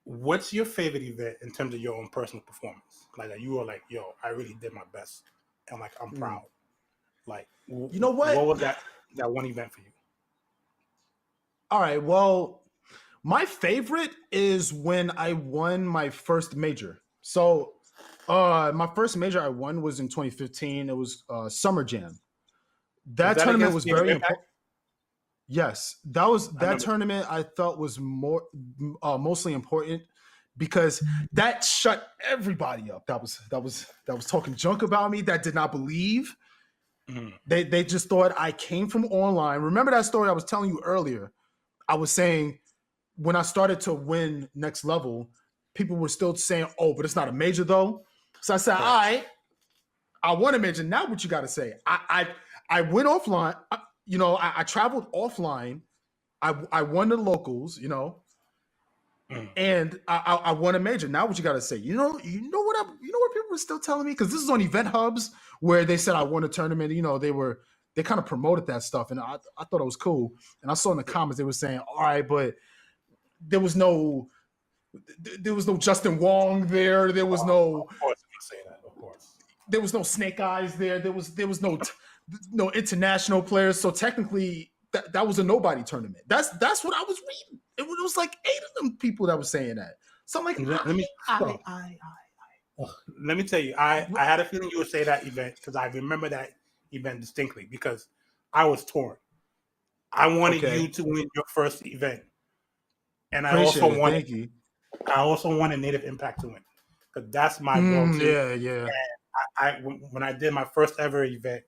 What's your favorite event in terms of your own personal performance? Like you were like, yo, I really did my best, and like I'm proud. Like, you know what? What was that one event for you? All right. Well, my favorite is when I won my first major. So, my first major I won was in 2015. It was Summer Jam. That tournament was very important. Yes, that tournament I thought was mostly important because that shut everybody up. That was talking junk about me. That did not believe. Mm-hmm. They just thought I came from online. Remember that story I was telling you earlier? I was saying when I started to win next level, people were still saying, "Oh, but it's not a major though." So I said, "All right, I won a major. Now what you got to say? I went offline. I traveled offline. I won the locals. And I won a major. Now what you got to say? You know what people were still telling me, because this is on Event Hubs where they said I won a tournament. They kind of promoted that stuff, and I thought it was cool. And I saw in the comments they were saying, all right, but there was no Justin Wong there. There was no. Of course, you say that. Of course, there was no Snake Eyes there. There was no international players. So technically, that was a nobody tournament. That's what I was reading. It was like 8 of them people that were saying that. So I'm like, let me tell you, I had a feeling you would say that event, because I remember that event distinctly, because I was torn. I wanted you to win your first event, and I also wanted Native Impact to win, because that's my go-to. Yeah. And when I did my first ever event,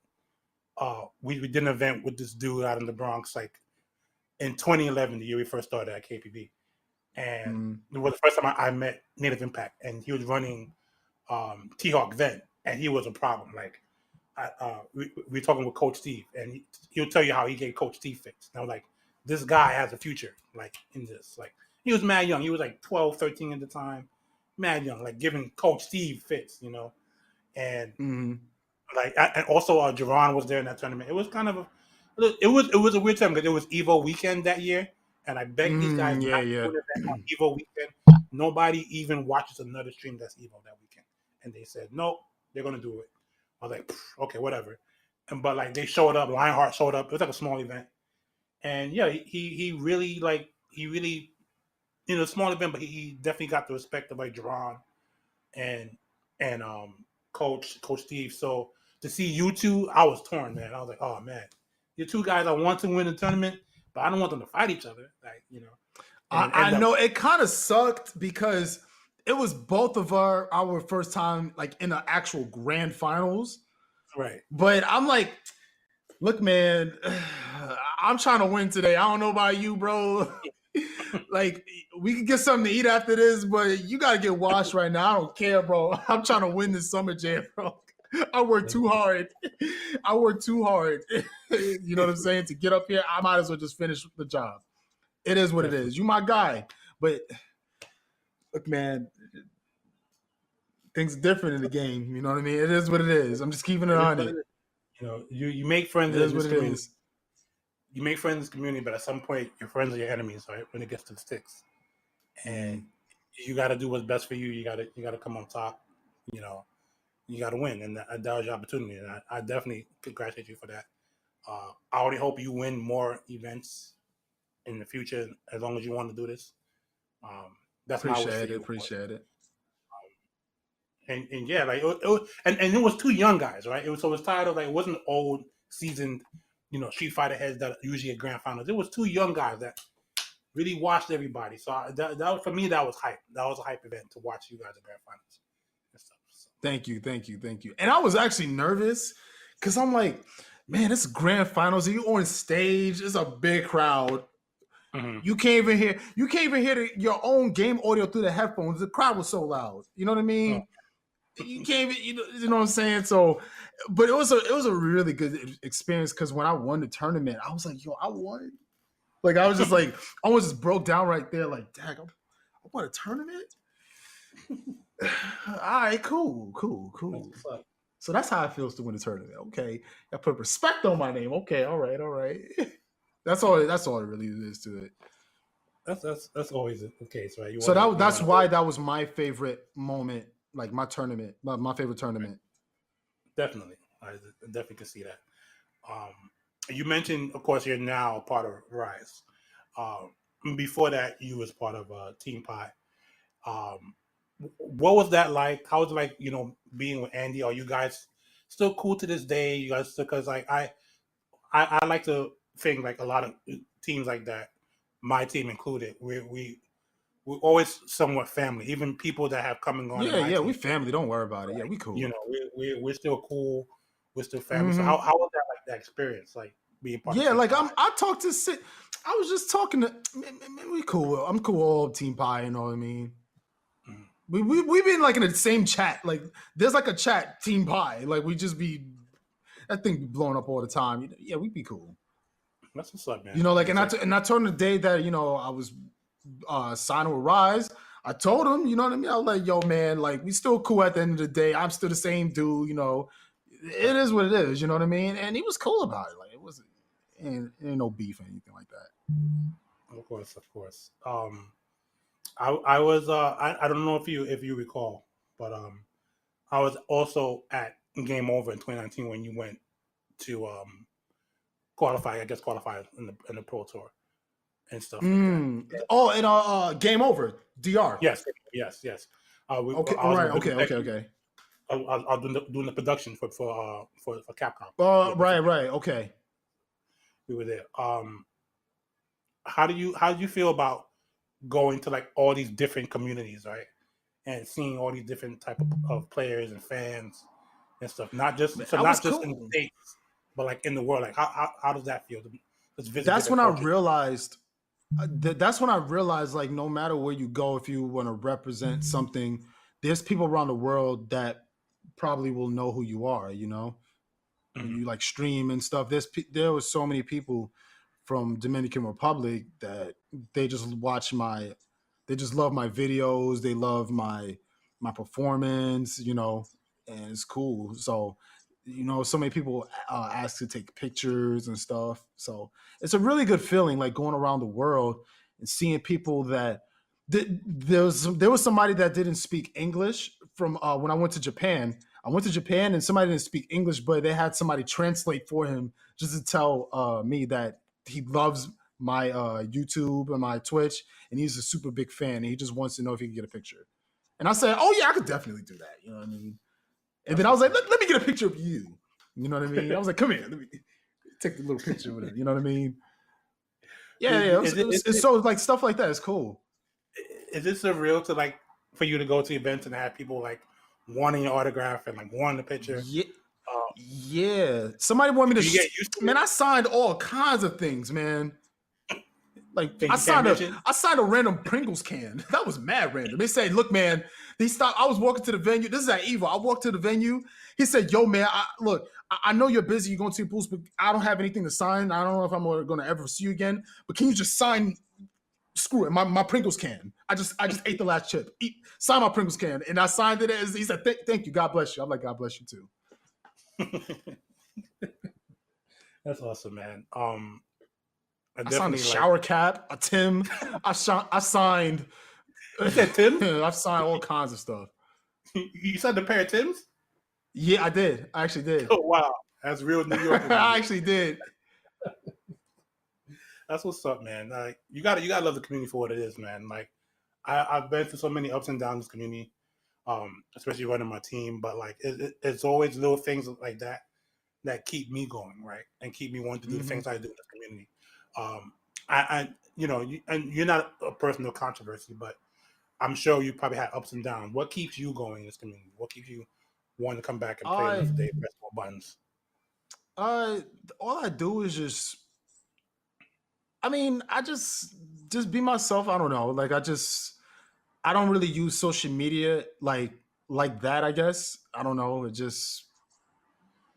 we did an event with this dude out in the Bronx, like in 2011, the year we first started at KPB, and it was the first time I met Native Impact, and he was running T-Hawk Ven, and he was a problem. Like, we were talking with Coach Steve, and he'll tell you how he gave Coach Steve fits. And I was like, this guy has a future, like, in this. Like, he was mad young. He was like 12, 13 at the time, mad young, like giving Coach Steve fits, and like, and also Jerron was there in that tournament. It was kind of it was a weird time, because it was Evo weekend that year, and I begged these guys not to do an event on Evo weekend. Nobody even watches another stream that's Evo that weekend, and they said no, they're gonna do it. I was like, okay, whatever. But like, they showed up. Lionheart showed up. It was like a small event, and yeah, he really small event, but he definitely got the respect of like Jerron and Coach Steve. So to see you two, I was torn, man. I was like, oh man, you're two guys I want to win the tournament, but I don't want them to fight each other. Like, I know it kind of sucked, because it was both of our first time like in the actual grand finals. Right. But I'm like, look, man, I'm trying to win today. I don't know about you, bro. Like, we can get something to eat after this, but you got to get washed right now. I don't care, bro. I'm trying to win this summer jam, bro. I work too hard. You know what I'm saying? To get up here, I might as well just finish the job. It is what it is. You my guy. But look, man, things are different in the game. You know what I mean? It is what it is. I'm just keeping it on it. You make friends in this community. Is. You make friends in this community, but at some point, your friends are your enemies, right? When it gets to the sticks, and you got to do what's best for you. You got to come on top. You got to win, and that was your opportunity. And I definitely congratulate you for that. I only hope you win more events in the future, as long as you want to do this. That's appreciate it. And yeah, like it was two young guys, right? It was tired of, like, it wasn't old seasoned, Street Fighter heads that usually at grand finals. It was two young guys that really watched everybody. So that for me, that was hype. That was a hype event to watch you guys at grand finals and stuff. So. Thank you. And I was actually nervous, because I'm like, man, it's grand finals. You on stage. It's a big crowd. Mm-hmm. You can't even hear your own game audio through the headphones. The crowd was so loud. You know what I mean? Oh. You can't even, you know what I'm saying? So, but it was a really good experience, because when I won the tournament, I was like, yo, I won. Like, I was just like, I almost just broke down right there. Like, dang, I won a tournament? All right, cool. So that's how it feels to win a tournament. Okay, I put respect on my name. Okay, all right. That's all it really is to it. That's always the case, right? That's why that was my favorite moment, like my tournament, my favorite tournament. Definitely, I definitely can see that. You mentioned, of course, you're now part of Rise. Before that, you was part of Team Pie. What was that like? How was it like, being with Andy? Are you guys still cool to this day? You guys, because like I like to think, like, a lot of teams like that, my team included, we're always somewhat family. Even people that have come and gone. Yeah, we family. Don't worry about it. Yeah, we cool. We're still cool. We're still family. Mm-hmm. So how was that, like, that experience, like being part? Yeah, like I talked to Sid. I was just talking to. We cool. I'm cool. All Team Pie. You know what I mean? Mm-hmm. we been like in the same chat. Like there's like a chat Team Pie. Like we just be that thing be blowing up all the time. Yeah, we'd be cool. That's what's up, man. You know, like and I told him the day that I was signing with Rise. I told him, you know what I mean? I was like, yo, man, like we still cool at the end of the day. I'm still the same dude, It is what it is, you know what I mean? And he was cool about it. Like it wasn't ain't no beef or anything like that. Of course. I was I don't know if you recall, but I was also at Game Over in 2019 when you went to qualify in the Pro Tour and stuff. Like that. Oh, and Game Over, DR. Yes. Okay. Okay. I was doing the production for Capcom. Right. Okay. We were there. How do you feel about going to like all these different communities, right? And seeing all these different type of players and fans and stuff. Not just in the States, but like in the world. Like how does that feel? That's when I realized. That's when I realized, like, no matter where you go, if you want to represent something, there's people around the world that probably will know who you are. When you like stream and stuff. There was so many people from Dominican Republic that they just they just love my videos. They love my performance, and it's cool. So, so many people ask to take pictures and stuff. So it's a really good feeling, like going around the world and seeing people that there was somebody that didn't speak English from when I went to Japan. I went to Japan and somebody didn't speak English, but they had somebody translate for him just to tell me that he loves my YouTube and my Twitch, and he's a super big fan, and he just wants to know if he can get a picture. And I said, oh, yeah, I could definitely do that. You know what I mean? And then I was like, let me get a picture of you. You know what I mean? I was like, come here. Let me take the little picture with it. You know what I mean? Yeah. It's so, like, stuff like that is cool. Is it surreal to, like, for you to go to events and have people, like, wanting your autograph and, like, wanting a picture? Yeah. Somebody wanted me to... Man, I signed all kinds of things, man. Like I signed a random Pringles can. That was mad random. They said, look, man, I was walking to the venue. This is at Evo. I walked to the venue. He said, yo, man, I know you're busy. You're going to your booths, but I don't have anything to sign. I don't know if I'm going to ever see you again, but can you just sign, screw it, my Pringles can. I just ate the last chip. Sign my Pringles can. And I signed it as, he said, thank you. God bless you. I'm like, God bless you too. That's awesome, man. I signed a shower cap, a Tim. I signed. You said Tim? I've signed all kinds of stuff. You signed a pair of Tims? Yeah, I did. I actually did. Oh wow, that's real New York. I actually did. That's what's up, man. Like you gotta love the community for what it is, man. Like I've been through so many ups and downs in this community, especially running my team. But like it's always little things like that keep me going, right, and keep me wanting to do the things I do in this community. You're not a person of controversy, but I'm sure you probably had ups and downs. What keeps you going in this community? What keeps you wanting to come back and play another day, press more buttons? All I do is I just be myself. I don't know. Like I don't really use social media like that, I guess. I don't know. It just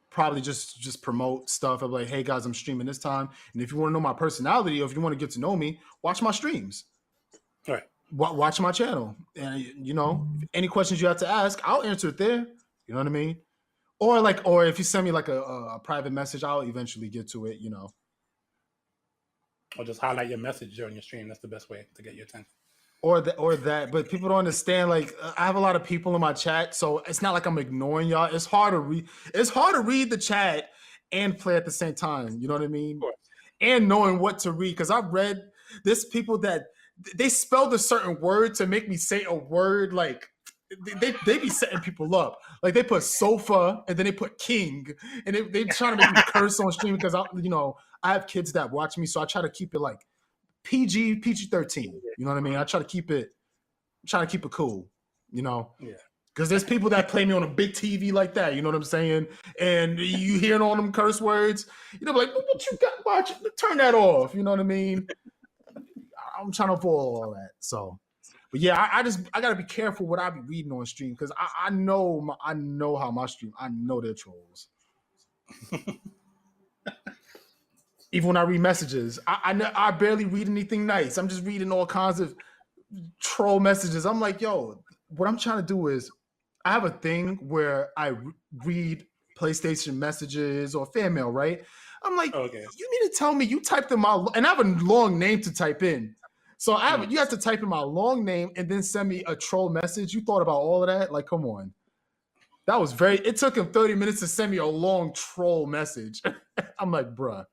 probably just promote stuff. I'm like, hey guys, I'm streaming this time, and if you want to know my personality or if you want to get to know me, watch my streams. All right. Watch my channel, and any questions you have to ask, I'll answer it there. You know what I mean? Or if you send me like a private message, I'll eventually get to it. Or just highlight your message during your stream. That's the best way to get your attention. Or that, but people don't understand. Like, I have a lot of people in my chat, so it's not like I'm ignoring y'all. It's hard to read. It's hard to read the chat and play at the same time. You know what I mean? And knowing what to read, because I've read this people that they spelled a certain word to make me say a word. Like they be setting people up. Like they put sofa and then they put king, and they trying to make me curse on stream because I have kids that watch me, so I try to keep it like PG-13. You know what I mean? I try to keep it cool, Yeah. Because there's people that play me on a big TV like that, you know what I'm saying? And you hearing all them curse words, like, what you got? Watch it, turn that off, you know what I mean? I'm trying to avoid all that. So, But yeah, I gotta be careful what I be reading on stream because I know how my stream, I know they're trolls. Even when I read messages, I barely read anything nice. I'm just reading all kinds of troll messages. I'm like, yo, what I'm trying to do is I have a thing where I read PlayStation messages or fan mail, right? I'm like, Okay. you need to tell me you typed in my, and I have a long name to type in. So you have to type in my long name and then send me a troll message. You thought about all of that? Like, come on. That was it took him 30 minutes to send me a long troll message. I'm like, bruh.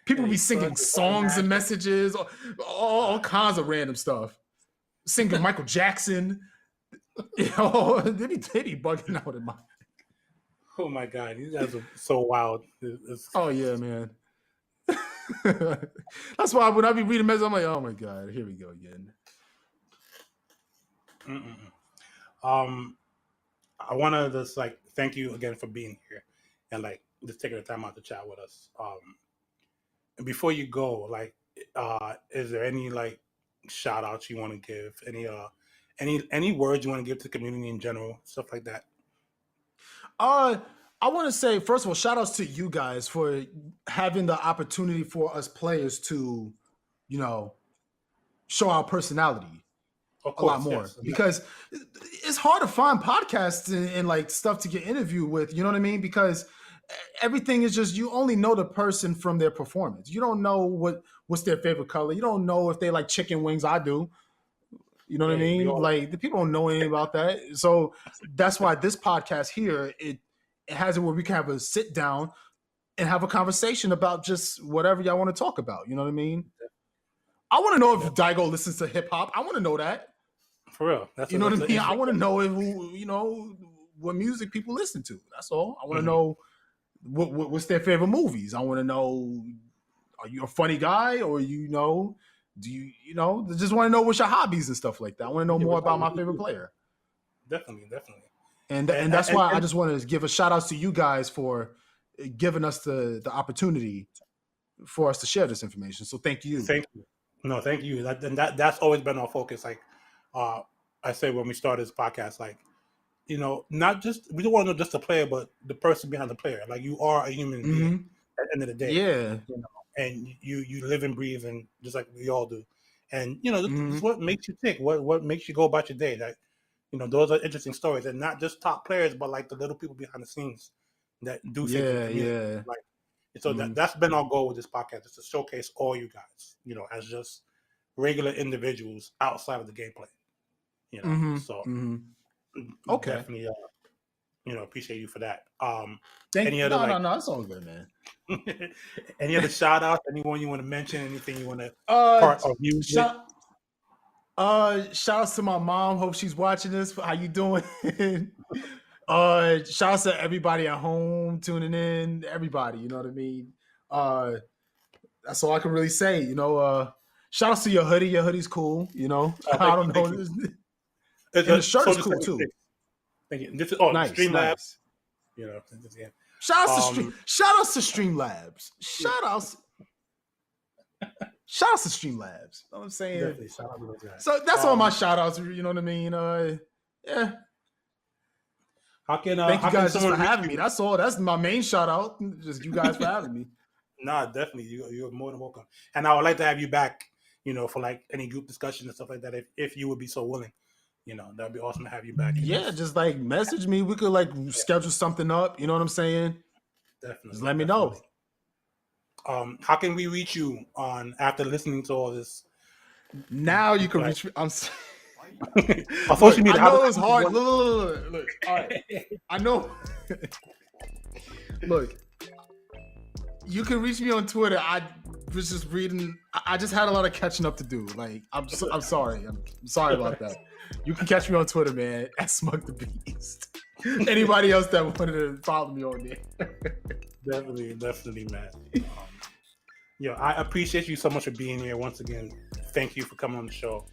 People be singing songs and messages, all kinds of random stuff. Singing Michael Jackson. You know, they be bugging out in my. Oh my God, these guys are so wild. Oh yeah, man. That's why when I be reading messages, I'm like, oh my God, here we go again. I want to just like thank you again for being here and like just taking the time out to chat with us. And before you go, like, is there any like shout outs you want to give? Any words you want to give to the community in general, stuff like that? I want to say, first of all, shout outs to you guys for having the opportunity for us players to, you know, show our personality a lot more. Yes. Because it's hard to find podcasts and like stuff to get interviewed with, you know what I mean? Because everything is just, you only know the person from their performance. You don't know what's their favorite color. You don't know if they like chicken wings. I do. You know what I mean? Like the people don't know anything about that. So that's why this podcast here, it has it where we can have a sit down and have a conversation about just whatever y'all want to talk about. You know what I mean? I want to know if Daigo listens to hip hop. I want to know that. For real. You know what I mean? I want to know what music people listen to. That's all. I want to know what's their favorite movies. I want to know, are you a funny guy or do you just want to know what's your hobbies and stuff like that. I want to know more about my favorite player. Definitely. And that's why I just want to give a shout out to you guys for giving us the opportunity for us to share this information. So thank you. Thank you. No, thank you. That's always been our focus. Like I say when we started this podcast, like, not just, we don't want to know just the player, but the person behind the player. Like you are a human being at the end of the day. Yeah. And you live and breathe, and just like we all do. And this is what makes you tick. What makes you go about your day. Like, those are interesting stories, and not just top players, but like the little people behind the scenes that do things. Yeah. Like, so that's been our goal with this podcast, is to showcase all you guys, as just regular individuals outside of the gameplay. So okay, definitely, appreciate you for that. No, it's all good, man. Any other shout outs? Anyone you want to mention? Anything you want to part of music? Shout outs to my mom. Hope she's watching this. How you doing? Shout outs to everybody at home tuning in. Everybody, you know what I mean? That's all I can really say. Shout outs to your hoodie. Your hoodie's cool. I don't know. And the shirt is cool too. Thank you. This is nice, Streamlabs. Nice. Yeah. Shout outs to Streamlabs. Shout outs to Streamlabs. You know what I'm saying? So that's all my shout outs. You know what I mean? Yeah. Thank you guys just for having me. That's all. That's my main shout out. Just you guys for having me. Nah, definitely. You're more than welcome. And I would like to have you back, for like any group discussion and stuff like that, if you would be so willing. That'd be awesome to have you back. Yeah, just like message me. We could like schedule something up. You know what I'm saying? Definitely. Just let me know. How can we reach you after listening to all this? Now you can reach me. I'm sorry. Social media. I know it's hard. Look. All right. I know. Look. You can reach me on Twitter. I was just reading. I just had a lot of catching up to do. Like, I'm sorry. I'm sorry about that. You can catch me on Twitter, man, at Smug the Beast. Anybody else that wanted to follow me on there. Definitely, man. I appreciate you so much for being here once again. Thank you for coming on the show.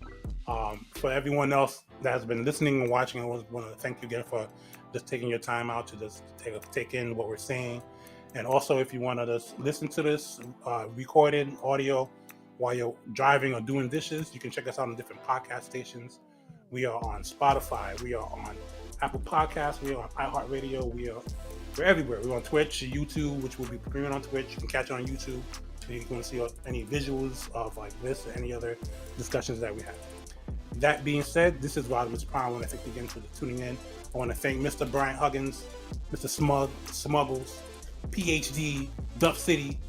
For everyone else that has been listening and watching, I want to thank you again for just taking your time out to just take in what we're saying. And also, if you want to just listen to this recorded audio while you're driving or doing dishes. You can check us out on different podcast stations. We are on Spotify. We are on Apple Podcasts. We are on iHeartRadio. We're everywhere. We're on Twitch, YouTube, which will be premiering on Twitch. You can catch it on YouTube. So you can see any visuals of like this or any other discussions that we have. That being said, this is Rodimus Prime. I want to thank you again for tuning in. I want to thank Mr. Bryant Huggins, Mr. Smuggles, PhD, Duff City,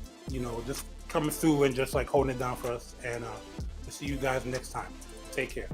just coming through and just like holding it down for us. And we'll see you guys next time. Take care.